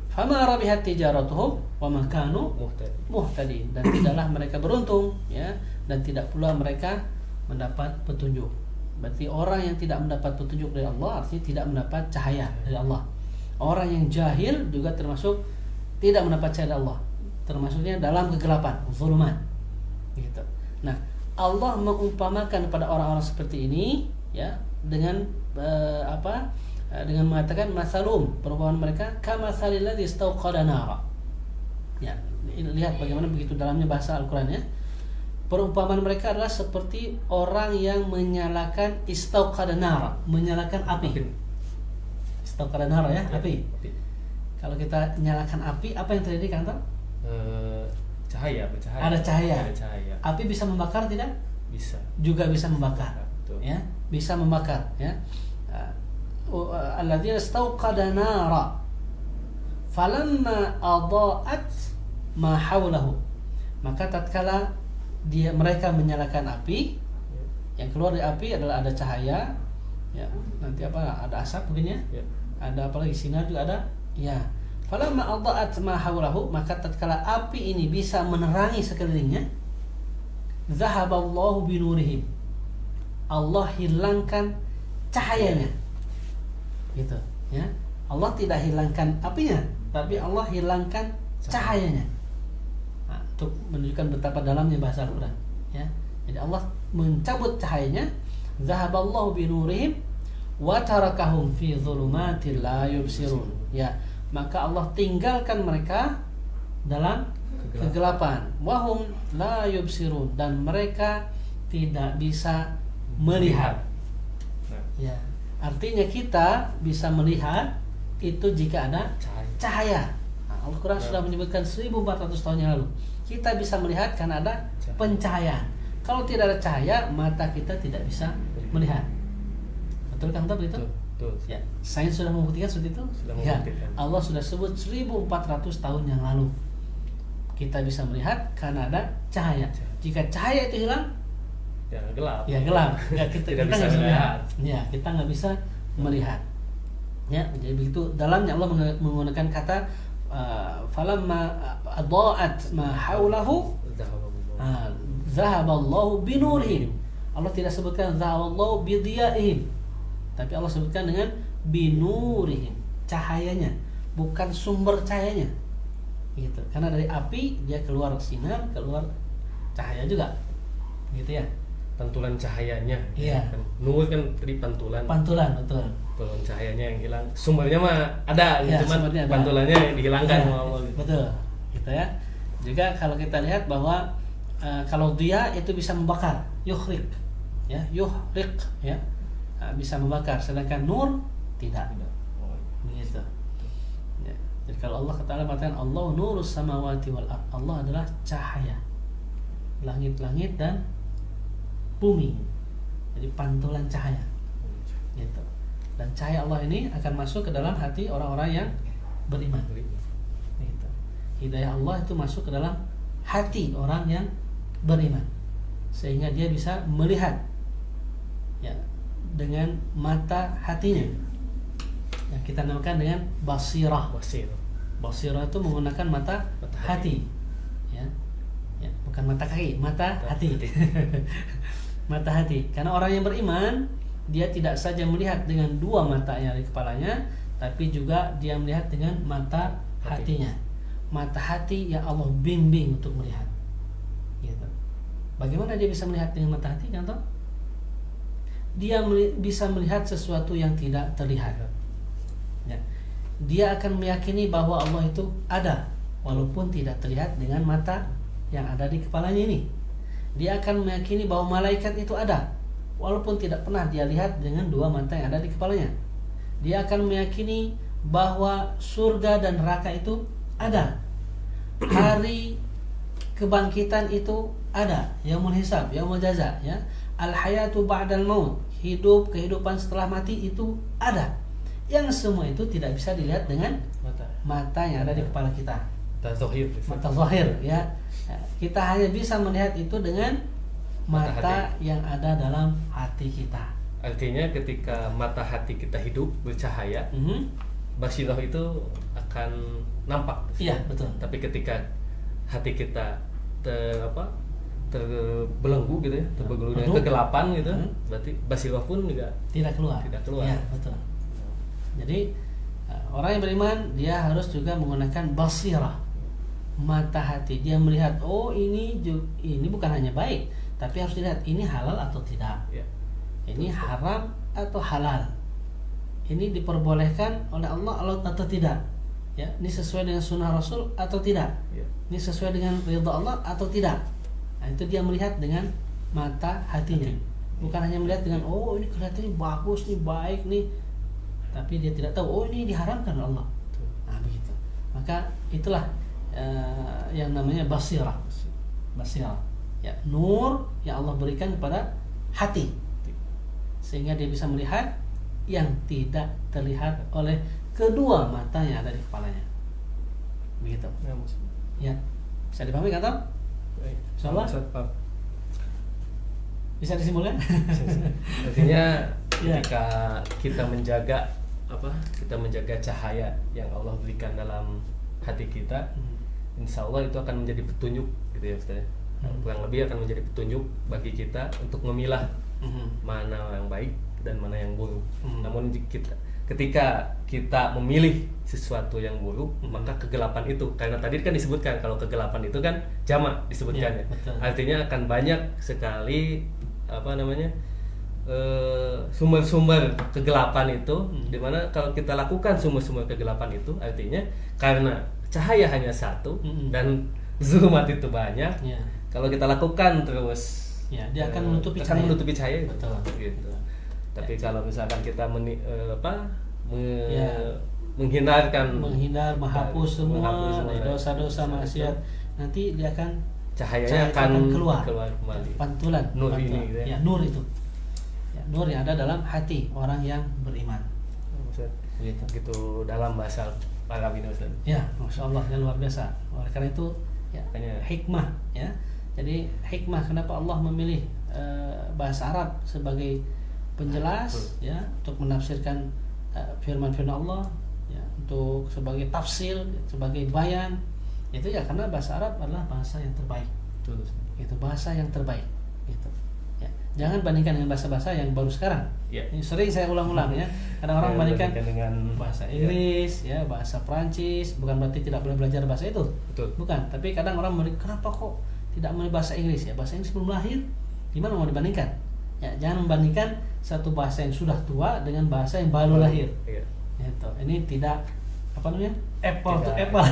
Fama rabihat tijaratuhum wa ma kanu muhtadin. Dan tidaklah mereka beruntung, ya, dan tidak pula mereka mendapat petunjuk. Berarti orang yang tidak mendapat petunjuk dari Allah artinya tidak mendapat cahaya dari Allah. Orang yang jahil juga termasuk tidak mendapat cahaya dari Allah, termasuknya dalam kegelapan, zulumat. Gitu. Nah, Allah mengumpamakan pada orang-orang seperti ini, ya, dengan dengan mengatakan masalum, perumpamaan mereka kamatsalil ladzi istawqada nara. Ya, lihat bagaimana begitu dalamnya bahasa Al-Qur'an, ya. Perumpamaan mereka adalah seperti orang yang menyalakan istawqada nara, menyalakan api. Istawqada nara, ya, api. Kalau kita nyalakan api, apa yang terjadi, Kantor? Cahaya. Ada cahaya. Ada cahaya. Api bisa membakar tidak? Bisa. Juga bisa membakar. Betul. Ya, bisa membakar, ya. Alladzina istawqada nara falamma adaa'at ma hawlahu. Maka tatkala mereka menyalakan api, yang keluar dari api adalah ada cahaya, ya. Nanti ada asap mungkin, ya. Ada apalagi sinar juga ada, ya. Falamma adaa'at ma hawlahu, maka tatkala api ini bisa menerangi sekelilingnya, zahaballahu binurihim, Allah hilangkan cahayanya. Gitu, ya. Allah tidak hilangkan apinya, tapi Allah hilangkan cahayanya. Nah, untuk menunjukkan betapa dalamnya bahasa Al-Qur'an, ya. Jadi Allah mencabut cahayanya, zahaballahu binurihim wa tarakahum fi dhulumatil la yubsirun. Ya, maka Allah tinggalkan mereka dalam kegelapan, wahum la yubsirun, dan mereka tidak bisa melihat. Ya, artinya kita bisa melihat itu jika ada cahaya. Nah, Al-Quran sudah menyebutkan 1400 tahun yang lalu kita bisa melihat karena ada pencahayaan. Kalau tidak ada cahaya, mata kita tidak bisa melihat. Betul kan, begitu? Betul. Ya, sains sudah membuktikan seperti itu. Ya, Allah sudah sebut 1400 tahun yang lalu kita bisa melihat karena ada cahaya. Jika cahaya itu hilang, ya gelap. Ya gelap. Ya, kita tidak bisa bisa melihat. Ya, kita nggak bisa melihat. Ya, jadi begitu dalamnya Allah menggunakan kata falamma adaa'at ma hawlahu zahaballahu binurihim. Allah tidak sebutkan zahaballahu bidiya'ihim, tapi Allah sebutkan dengan binurihim, cahayanya, bukan sumber cahayanya. Gitu. Karena dari api dia keluar sinar, keluar cahaya juga. Gitu, ya. Pantulan cahayanya. Iya. Nur kan tadi pantulan. Pantulan, betul. Pantulan cahayanya yang hilang. Sumbernya mah ada, ya, cuma pantulannya yang dihilangkan. Ya, betul. Gitu, ya. Juga kalau kita lihat bahwa kalau dia itu bisa membakar, yuhrik, ya, yuhrik, ya, bisa membakar. Sedangkan nur tidak. Begitu. Ya. Jadi kalau Allah Ta'ala mengatakan Allah nurus samawati wal ard, Allah adalah cahaya langit-langit dan bumi. Jadi pantulan cahaya. Gitu. Dan cahaya Allah ini akan masuk ke dalam hati orang-orang yang beriman. Gitu. Hidayah Allah itu masuk ke dalam hati orang yang beriman, sehingga dia bisa melihat, ya, dengan mata hatinya, yang kita namakan dengan basirah. Basirah itu menggunakan mata hati. Ya. Ya, bukan mata kaki, mata hati. Mata hati. Karena orang yang beriman, dia tidak saja melihat dengan dua mata yang ada di kepalanya, tapi juga dia melihat dengan mata hatinya. Mata hati yang Allah bimbing untuk melihat. Gitu. Bagaimana dia bisa melihat dengan mata hati? Contoh, dia bisa melihat sesuatu yang tidak terlihat. Ya. Dia akan meyakini bahwa Allah itu ada, walaupun tidak terlihat dengan mata yang ada di kepalanya ini. Dia akan meyakini bahwa malaikat itu ada, walaupun tidak pernah dia lihat dengan dua mata yang ada di kepalanya. Dia akan meyakini bahwa surga dan neraka itu ada. Hari kebangkitan itu ada, yaumul hisab, yaumul jaza, ya. Al-hayatu ba'dal maut, kehidupan setelah mati itu ada. Yang semua itu tidak bisa dilihat dengan mata yang ada di kepala kita. Mata zahir, ya. Kita hanya bisa melihat itu dengan mata yang ada dalam hati kita. Artinya ketika mata hati kita hidup bercahaya, basirah itu akan nampak. Iya, betul. Tapi ketika hati kita terbelenggu gitu ya, terbelenggu dengan kegelapan gitu, berarti basirah pun juga tidak keluar. Iya, betul. Jadi orang yang beriman dia harus juga menggunakan basirah, mata hati. Dia melihat, oh ini bukan hanya baik, tapi harus dilihat ini halal atau tidak. Ya. Ini haram atau halal. Ini diperbolehkan oleh Allah atau tidak. Ya, ini sesuai dengan sunnah Rasul atau tidak. Ya. Ini sesuai dengan ridha Allah atau tidak. Nah, itu dia melihat dengan mata hatinya. Bukan hanya melihat dengan oh ini kelihatannya bagus nih, baik nih, tapi dia tidak tahu oh ini diharamkan oleh Allah. Nah, begitu. Maka itulah yang namanya basirah. Ya, nur yang Allah berikan kepada hati, sehingga dia bisa melihat yang tidak terlihat oleh kedua mata yang ada di kepalanya. Begitu. Ya, bisa dipahami kan, Tom? Insyaallah. Bisa disimulkan? Artinya ketika kita menjaga cahaya yang Allah berikan dalam hati kita, insya Allah itu akan menjadi petunjuk gitu ya Ustaz. Kurang lebih akan menjadi petunjuk bagi kita untuk memilah mana yang baik dan mana yang buruk. Namun ketika kita memilih sesuatu yang buruk, maka kegelapan itu, karena tadi kan disebutkan kalau kegelapan itu kan jamak disebutkannya, artinya akan banyak sekali sumber-sumber kegelapan itu, dimana kalau kita lakukan sumber-sumber kegelapan itu, artinya karena cahaya hanya satu dan zulumat itu banyak. Kalau kita lakukan terus, dia akan menutupi cahaya. Betul. Gitu. Tapi kalau misalkan kita menghapus semua dosa-dosa maksiat, nanti dia akan cahayanya akan keluar kembali. Pantulan nur ini, gitu ya. Nur itu. Ya, nur yang ada dalam hati orang yang beriman. Gitu dalam bahasa Arab ini Ustaz. Ya, Masya Allah, yang luar biasa. Oleh karena itu, ya, hikmah, ya. Jadi hikmah kenapa Allah memilih bahasa Arab sebagai penjelas, ya, untuk menafsirkan firman-firman Allah, ya, untuk sebagai tafsir, sebagai bayan, itu ya karena bahasa Arab adalah bahasa yang terbaik. Betul. Itu bahasa yang terbaik. Gitu. Ya. Jangan bandingkan dengan bahasa-bahasa yang baru sekarang. Ya. Ini sering saya ulang-ulang ya. Kadang orang bandingkan dengan bahasa Inggris, ya, bahasa Prancis, bukan berarti tidak boleh belajar bahasa itu. Betul. Bukan, tapi kadang orang kenapa kok tidak mau bahasa Inggris ya? Bahasa Inggris belum lahir. Gimana mau dibandingkan? Ya, jangan membandingkan satu bahasa yang sudah tua dengan bahasa yang baru lahir. Iya. Gitu. Ini tidak apple to apple.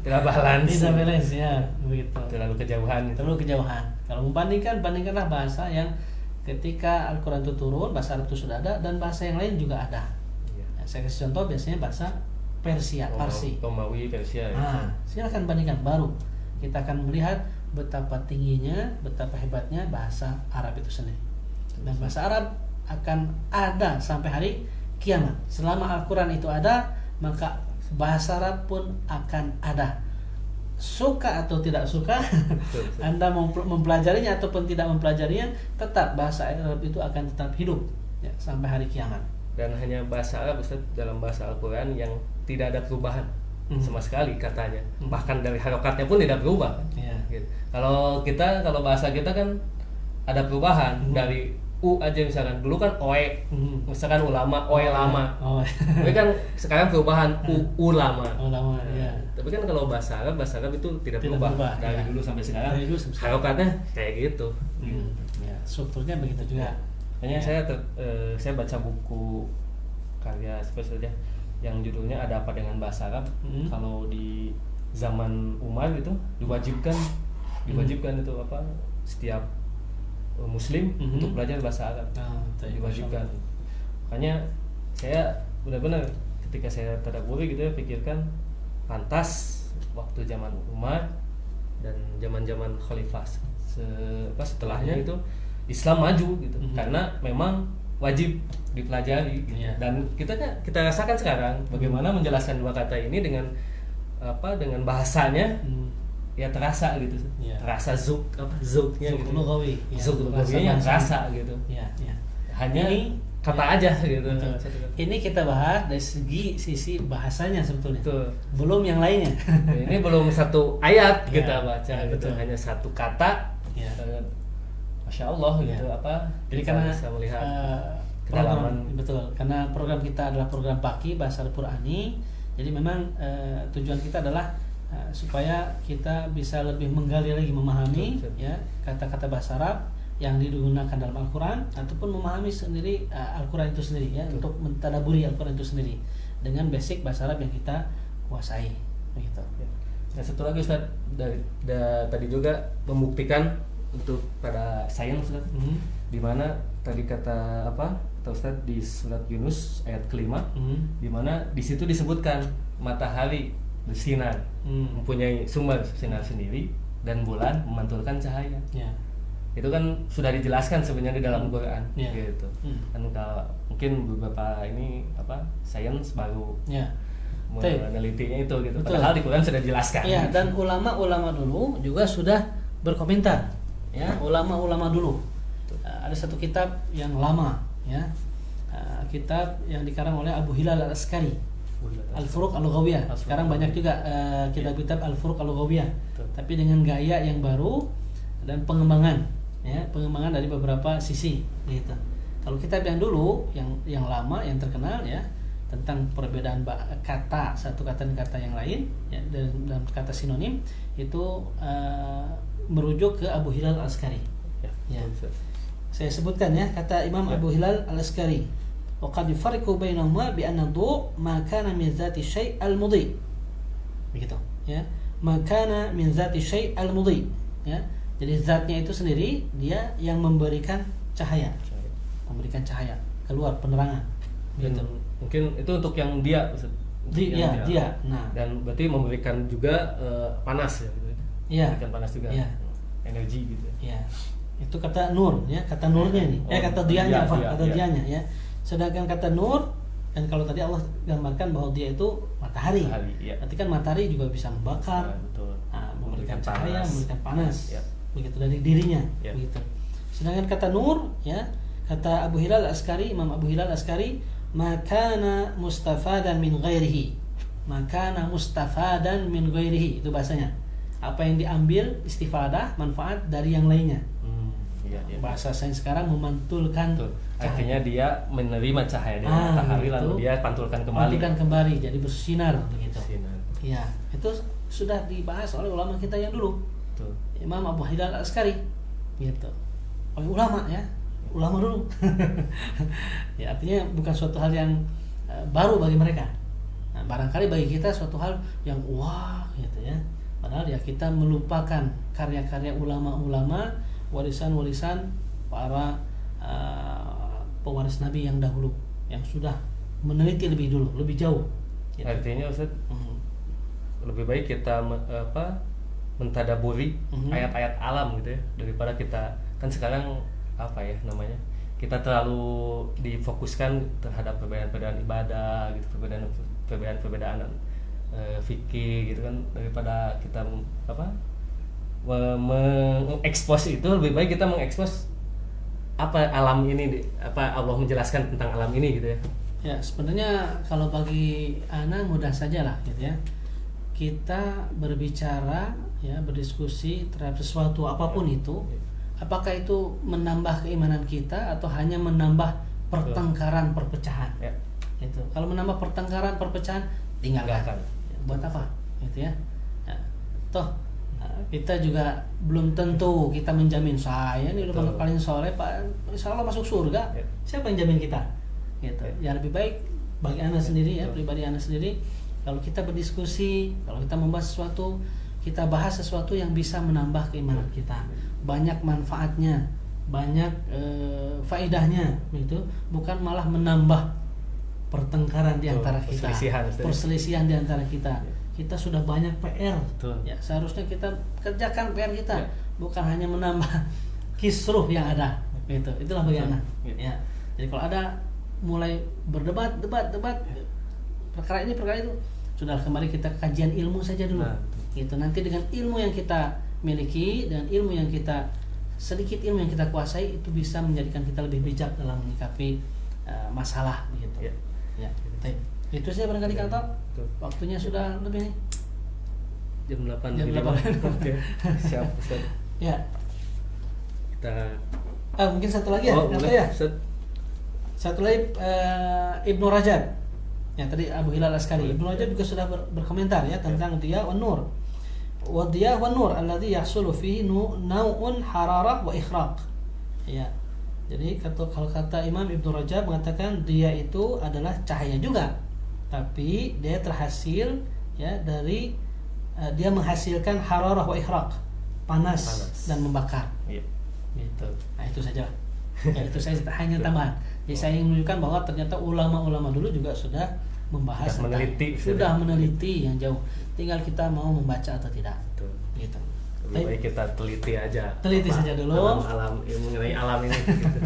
Tidak balance. Tidak balance, ya, begitu. Terlalu kejauhan. Terlalu kejauhan. Kalau bandingkanlah bahasa yang ketika Al-Quran itu turun, bahasa Arab itu sudah ada dan bahasa yang lain juga ada. Iya. Ya, saya kasih contoh biasanya bahasa Persia, Parsi. Romawi, Persia. Ya. Nah, silakan bandingkan baru. Kita akan melihat betapa tingginya, betapa hebatnya bahasa Arab itu sendiri. Dan bahasa Arab akan ada sampai hari kiamat. Selama Al-Quran itu ada, maka bahasa Arab pun akan ada. Suka atau tidak suka, Anda mempelajarinya ataupun tidak mempelajarinya, tetap bahasa Arab itu akan tetap hidup, ya, sampai hari kiamat. Dan hanya bahasa Arab Ustaz, dalam bahasa Al-Quran yang tidak ada perubahan. sama sekali katanya. Bahkan dari harokatnya pun tidak berubah. Iya. Gitu. Kalau bahasa kita kan ada perubahan dari u aja misalkan. Dulu kan oe, misalkan ulama, oe lama. Tapi kan sekarang perubahan ulama. Ulama, ya. Tapi kan kalau bahasa Arab itu tidak berubah dari ya. dulu sampai sekarang. Dari dulu sampai sekarang. Harokatnya kayak gitu. Ya, strukturnya begitu juga. Makanya saya baca buku karya spesial aja yang judulnya Ada Apa Dengan Bahasa Arab. Kalau di zaman Umar itu diwajibkan itu apa setiap muslim untuk belajar bahasa Arab. Diwajibkan. Makanya saya benar-benar ketika saya tadabburi gitu ya, pikirkan pantas waktu zaman Umar dan zaman-zaman khalifah setelahnya itu Islam maju gitu. Karena memang wajib dipelajari gitu. Dan kita rasakan sekarang bagaimana menjelaskan dua kata ini dengan bahasanya ya terasa gitu. Terasa zuknya gitu. Zuk lugawinya terasa gitu. Hanya ini kata aja gitu. Ini kita bahas dari sisi bahasanya sebetulnya. Belum yang lainnya. Ini belum satu ayat kita baca gitu. Hanya satu kata. Masya Allah gitu jadi karena bisa melihat kedalaman betul, karena program kita adalah program Paki Bahasa Al-Qur'ani, jadi memang tujuan kita adalah supaya kita bisa lebih menggali lagi, memahami ya kata-kata bahasa Arab yang digunakan dalam Al-Qur'an ataupun memahami sendiri Al-Qur'an itu sendiri ya, untuk mentadaburi Al-Qur'an itu sendiri dengan basic bahasa Arab yang kita kuasai begitu. Nah, satu lagi Ustaz, tadi juga membuktikan untuk pada sains Ustaz, di mana tadi kata Ustaz di surat Yunus ayat kelima, di mana di situ disebutkan matahari bersinar, mempunyai sumber sinar sendiri dan bulan memantulkan cahaya. Itu kan sudah dijelaskan sebenarnya di dalam Quran gitu. Kan kalau mungkin beberapa ini sains baru menelitinya itu gitu. Padahal di Quran sudah dijelaskan. Iya, dan ulama-ulama dulu juga sudah berkomentar. Ya, ulama-ulama dulu. Ada satu kitab yang lama, ya, kitab yang dikarang oleh Abu Hilal Al-Askari, Al-Furuq Al-Lughawiyah. Sekarang banyak juga kitab-kitab Al-Furuq Al-Lughawiyah, tapi dengan gaya yang baru dan pengembangan, ya, pengembangan dari beberapa sisi, gitu. Kalau kitab yang dulu, yang lama, yang terkenal, ya, tentang perbedaan kata satu kata dengan kata yang lain, ya, dalam kata sinonim itu merujuk ke Abu Hilal Al-Askari. Ya. Saya sebutkan ya kata Imam Abu Hilal Al-Askari. Wa qad yufarriqu bainahuma bi anna du' ma kana min dzati syai' al-mudhi. Begitu, ya. Ma kana min dzati syai' al-mudhi, ya. Jadi zatnya itu sendiri dia yang memberikan cahaya. Memberikan cahaya, keluar penerangan. Gitu. Mungkin itu untuk yang dia Ustaz. Dia. Nah, dan berarti memberikan juga panas ya gitu. Iya. Memberikan panas juga. Iya. Energi gitu. Iya. Itu kata nur, ya, kata nurnya nih. Kata dianya, kata dianya, ya. Sedangkan kata nur, dan kalau tadi Allah gambarkan bahwa dia itu matahari. Berarti kan matahari juga bisa membakar, memberikan cahaya, memberikan panas. Begitu dari dirinya, begitu. Sedangkan kata nur, ya, kata Abu Hilal Askari, Imam Abu Hilal Askari, makana mustafadan min ghairihi. Makana mustafadan min ghairihi, itu bahasanya. Apa yang diambil istifadah, manfaat dari yang lainnya. Bahasa sains sekarang memantulkan artinya dia menerima cahaya dari matahari lalu dia pantulkan kembali jadi bersinar begitu. Ya, itu sudah dibahas oleh ulama kita yang dulu. Imam Abu Hilal Al-Askari gitu. Ulama ya, ulama dulu. Ya, artinya bukan suatu hal yang baru bagi mereka. Nah, barangkali bagi kita suatu hal yang wah gitu ya. Padahal ya kita melupakan karya-karya ulama-ulama, warisan-warisan para pewaris Nabi yang dahulu, yang sudah meneliti lebih dulu, lebih jauh. Gitu. Artinya Ustaz, lebih baik kita mentadaburi ayat-ayat alam gitu ya, daripada kita kan sekarang kita terlalu difokuskan terhadap perbedaan-perbedaan ibadah gitu, perbedaan-perbedaan fikih gitu kan, daripada kita mengekspos itu, lebih baik kita mengekspos alam ini, Allah menjelaskan tentang alam ini gitu ya. Ya, sebenarnya kalau bagi anak mudah saja lah gitu ya. kita berbicara, ya, berdiskusi terhadap sesuatu apapun itu, apakah itu menambah keimanan kita atau hanya menambah pertengkaran, perpecahan. Itu. Kalau menambah pertengkaran, perpecahan, tinggalkan. Buat apa? Gitu ya. Nah, toh kita juga belum tentu kita menjamin saya ini udah paling soleh, Pak, insya Allah masuk surga. Siapa yang jamin kita? Gitu. Ya lebih baik bagi Anda sendiri, ya, pribadi Anda sendiri, kalau kita berdiskusi, kalau kita membahas sesuatu, kita bahas sesuatu yang bisa menambah keimanan kita, banyak manfaatnya, banyak faedahnya, begitu, bukan malah menambah pertengkaran di antara kita, perselisihan di antara kita. Kita sudah banyak PR, ya, seharusnya kita kerjakan PR kita, bukan hanya menambah kisruh yang ada, gitu. Itulah bagaimana, ya. Jadi kalau ada mulai berdebat, perkara ini perkara itu, sudah kembali kita kajian ilmu saja dulu, gitu. Nanti dengan ilmu yang kita miliki dan ilmu yang kita sedikit ilmu yang kita kuasai, itu bisa menjadikan kita lebih bijak dalam menyikapi masalah, begitu. Ya. Itu saja barangkali Kang Top. Waktunya sudah lebih nih. Jam 8. Oke. Siap. Ya. Kita mungkin satu lagi ya. Ya? Satu lagi Ibnu Rajab. Yang tadi Abu Hilal Askari. Ibnu Rajab juga sudah berkomentar ya tentang dia wan nur. Wa dia wan nur alladhi yahsulu fihi nau'un hararah wa ikhraq. Ya. Jadi kalau kata Imam Ibnu Rajab mengatakan dia itu adalah cahaya juga, tapi dia terhasil, ya, dari dia menghasilkan hararah wa ikhraq, panas dan membakar. Gitu. Nah, itu saja. Ya, itu saya hanya tambahan. Jadi saya ingin menunjukkan bahwa ternyata ulama-ulama dulu juga sudah membahas, sudah meneliti yang jauh. Tinggal kita mau membaca atau tidak. Gitu. Lebih baik kita teliti aja. Teliti saja dulu. Alam mengenai alam ini. Gitu.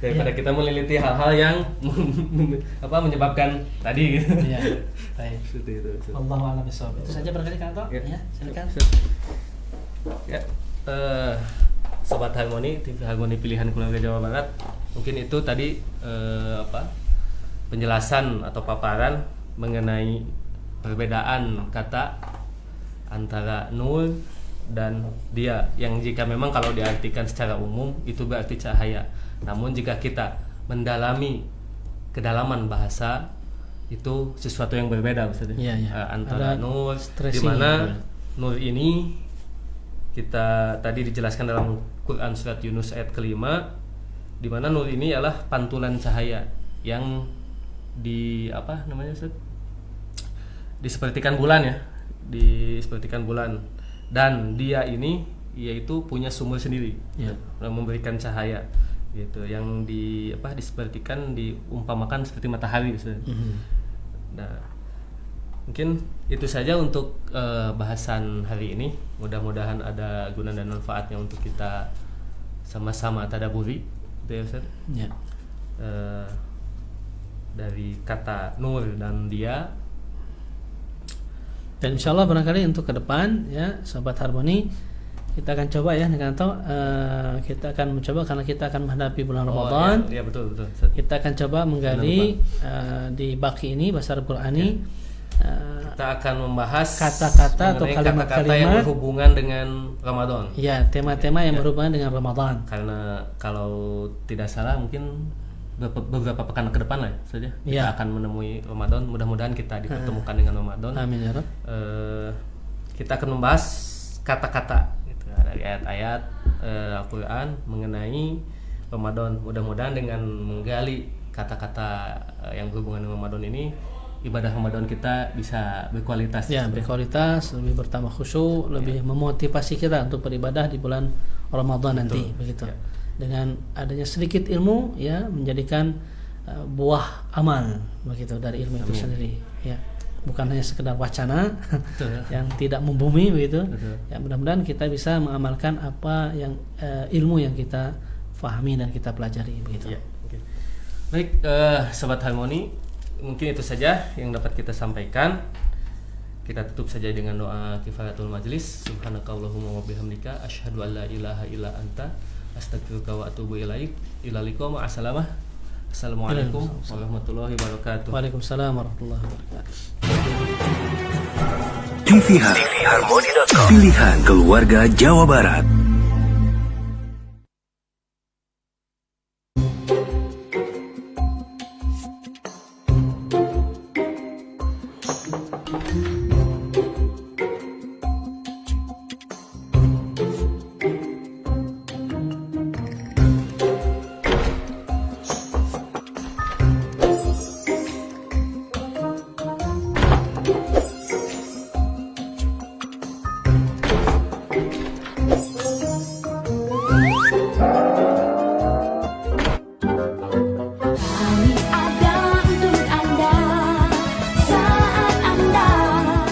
Daripada kita meneliti hal-hal yang menyebabkan tadi gitu. Iya. Baik. Itu. Wallahu a'lam bishawab. Itu saja barangkali Kantor. Ya, silakan. Ya. Sobat Harmoni, TV Harmoni Pilihan Keluarga Jawa Barat. Mungkin itu tadi penjelasan atau paparan mengenai perbedaan kata antara nur dan dia, yang jika memang kalau diartikan secara umum itu berarti cahaya. Namun jika kita mendalami kedalaman bahasa, itu sesuatu yang berbeda maksudnya. Antara nur, di mana nur ini kita tadi dijelaskan dalam Quran surat Yunus ayat kelima, di mana nur ini adalah pantulan cahaya yang disepertikan bulan, ya, disepertikan bulan. Dan dia ini yaitu punya sumber sendiri, memberikan cahaya, gitu, yang disepertikan, diumpamakan seperti matahari, Nah, mungkin itu saja untuk bahasan hari ini. Mudah-mudahan ada guna dan manfaatnya untuk kita sama-sama tadaburi, gitu ya, Ustaz. Ya. Dari kata nur dan dia. Dan insya Allah barangkali untuk ke depan, ya, Sobat Harmoni, kita akan coba, ya, kita akan mencoba karena kita akan menghadapi bulan Ramadan. Ya, betul. Kita akan coba menggali di baki ini bahasa Al-Qur'ani. Kita akan membahas kata-kata atau kalimat-kalimat yang berhubungan dengan Ramadan. Ya, tema-tema yang berhubungan dengan Ramadan. Karena kalau tidak salah mungkin beberapa pekan ke depan lah saja kita akan menemui Ramadan. Mudah-mudahan kita dipertemukan dengan Ramadan. Amin ya Rabb. Kita akan membahas kata-kata, gitu, dari ayat-ayat Al-Quran mengenai Ramadan. Mudah-mudahan dengan menggali kata-kata yang berhubungan dengan Ramadan ini, ibadah Ramadan kita bisa berkualitas. Ya, berkualitas, lebih bertambah khusyuk, lebih memotivasi kita untuk beribadah di bulan Ramadan nanti, begitu. Ya. Dengan adanya sedikit ilmu, ya, menjadikan buah amal, begitu, dari ilmu itu sendiri, ya, bukan hanya sekedar wacana yang tidak membumi, begitu. Ya, mudah-mudahan kita bisa mengamalkan apa yang ilmu yang kita fahami dan kita pelajari, begitu. Ya, okay. Baik, Sobat Harmoni, mungkin itu saja yang dapat kita sampaikan. Kita tutup saja dengan doa kifaratul majlis. Subhanakallahumma wa bihamdika asyhadu an la ilaha illa anta astaghfiruka wa atubu ilaik. Ila liqa ma'assalamah. Assalamualaikum warahmatullahi wabarakatuh. Waalaikumsalam warahmatullahi wabarakatuh. tvharmony.com. Pilihan keluarga Jawa Barat.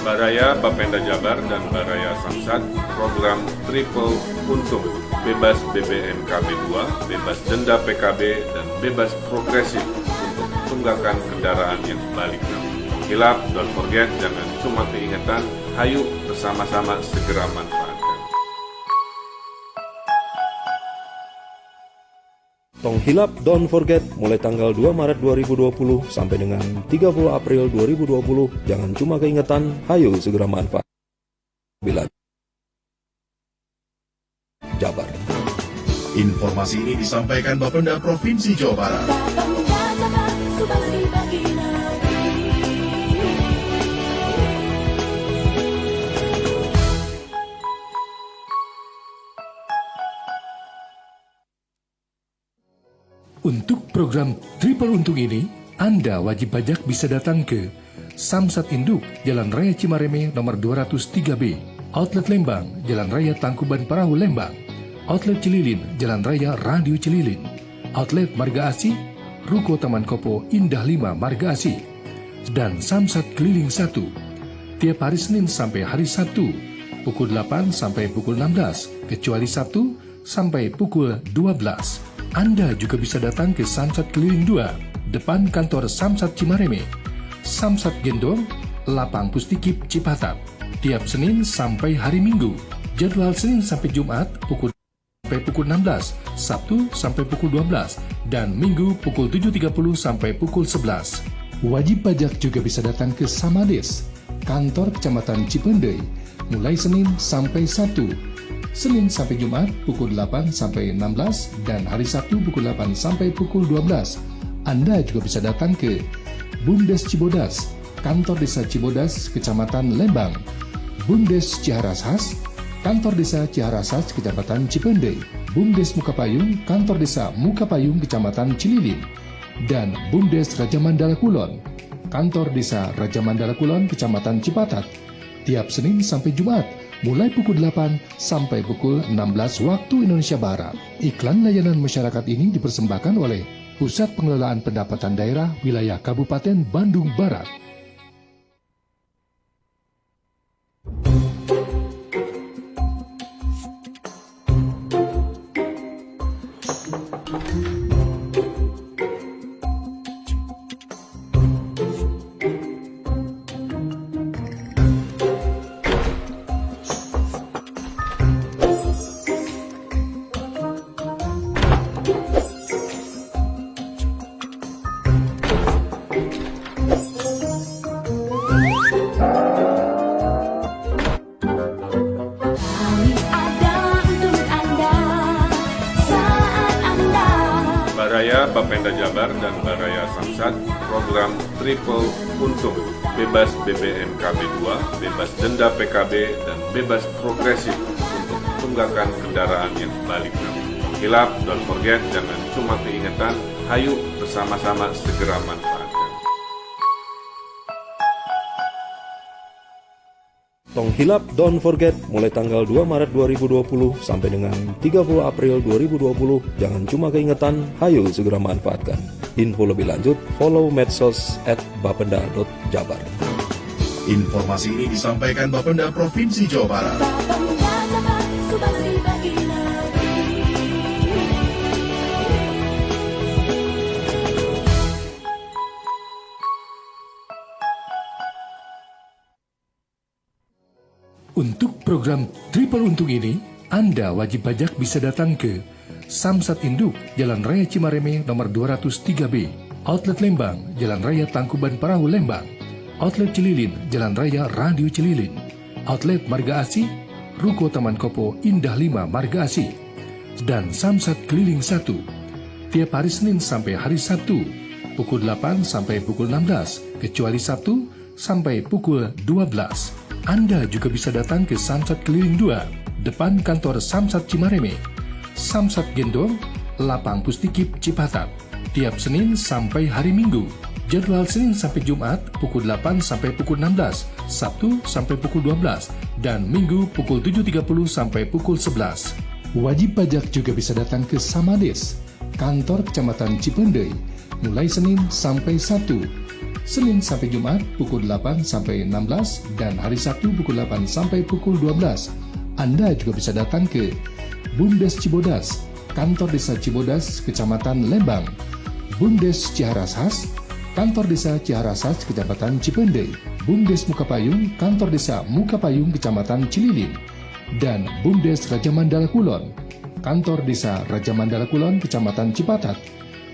Baraya Bapenda Jabar dan Baraya Samsat program triple untung, bebas BBM KB2, bebas denda PKB, dan bebas progresif untuk tunggakan kendaraan yang balik. Hilap, don't forget, jangan cuma keingetan, hayu bersama-sama segera manfaatkan. Tong Hilap Don't Forget mulai tanggal 2 Maret 2020 sampai dengan 30 April 2020. Jangan cuma keingetan, hayo segera manfaat. Bila Jabar. Informasi ini disampaikan Bapenda Provinsi Jawa Barat. Untuk program Triple Untung ini, Anda wajib pajak bisa datang ke Samsat Induk, Jalan Raya Cimareme nomor 203B, Outlet Lembang, Jalan Raya Tangkuban Perahu Lembang, Outlet Cililin, Jalan Raya Radio Cililin, Outlet Marga Asih, Ruko Taman Kopo Indah 5 Marga Asih, dan Samsat Keliling 1. Tiap hari Senin sampai hari Sabtu, pukul 8 sampai pukul 16, kecuali Sabtu sampai pukul 12. Anda juga bisa datang ke Samsat Keliling 2, depan kantor Samsat Cimareme, Samsat Gendong, Lapang Pustikip Cipatat, tiap Senin sampai hari Minggu. Jadwal Senin sampai Jumat pukul 16, Sabtu sampai pukul 12, dan Minggu pukul 7.30 sampai pukul 11. Wajib pajak juga bisa datang ke Samades, kantor Kecamatan Cipendei, mulai Senin sampai Sabtu. Senin sampai Jumat pukul 8 sampai 16 dan hari Sabtu pukul 8 sampai pukul 12. Anda juga bisa datang ke Bumdes Cibodas, kantor Desa Cibodas, Kecamatan Lembang, Bumdes Ciharasas, kantor Desa Ciharasas, Kecamatan Cipendei, Bumdes Mukapayung, kantor Desa Mukapayung, Kecamatan Cililin, dan Bumdes Raja Mandala Kulon, kantor Desa Raja Mandala Kulon, Kecamatan Cipatat, tiap Senin sampai Jumat, mulai pukul 8 sampai pukul 16 waktu Indonesia Barat. Iklan layanan masyarakat ini dipersembahkan oleh Pusat Pengelolaan Pendapatan Daerah Wilayah Kabupaten Bandung Barat. Baraya Bapenda Jabar dan Baraya Samsat program triple untung, bebas BBM KB2, bebas denda PKB, dan bebas progresif untuk tunggakan kendaraan yang balik. Hilap, don't forget, jangan cuma keingetan, hayu bersama-sama segera manfaatkan. Tong Hilap Don't Forget mulai tanggal 2 Maret 2020 sampai dengan 30 April 2020. Jangan cuma keingetan, hayo segera manfaatkan. Info lebih lanjut, follow medsos @bapenda.jabar. Informasi ini disampaikan Bapenda Provinsi Jawa Barat. Untuk program Triple Untung ini, Anda wajib pajak bisa datang ke Samsat Induk, Jalan Raya Cimareme nomor 203B, Outlet Lembang, Jalan Raya Tangkuban Perahu Lembang, Outlet Cililin, Jalan Raya Radio Cililin, Outlet Marga Asih, Ruko Taman Kopo Indah 5 Marga Asih, dan Samsat Keliling 1 tiap hari Senin sampai hari Sabtu pukul 8 sampai pukul 16, kecuali Sabtu sampai pukul 12. Anda juga bisa datang ke Samsat Keliling 2, depan kantor Samsat Cimareme, Samsat Gendong, Lapang Pustikip Cipatat, tiap Senin sampai hari Minggu. Jadwal Senin sampai Jumat pukul 8 sampai pukul 16, Sabtu sampai pukul 12, dan Minggu pukul 7.30 sampai pukul 11. Wajib pajak juga bisa datang ke Samades, kantor Kecamatan Cipendei, mulai Senin sampai Sabtu. Senin sampai Jumat pukul 8 sampai 16, dan hari Sabtu pukul 8 sampai pukul 12. Anda juga bisa datang ke Bumdes Cibodas, kantor Desa Cibodas, Kecamatan Lembang, Bumdes Ciharasas, kantor Desa Ciharasas, Kecamatan Cipendei, Bumdes Mukapayung, kantor Desa Mukapayung, Kecamatan Cililin, dan Bumdes Raja Mandala Kulon, kantor Desa Raja Mandala Kulon, Kecamatan Cipatat,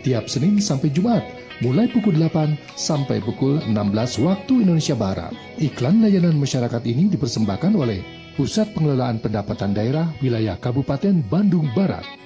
tiap Senin sampai Jumat, mulai pukul 8 sampai pukul 16 waktu Indonesia Barat. Iklan layanan masyarakat ini dipersembahkan oleh Pusat Pengelolaan Pendapatan Daerah Wilayah Kabupaten Bandung Barat.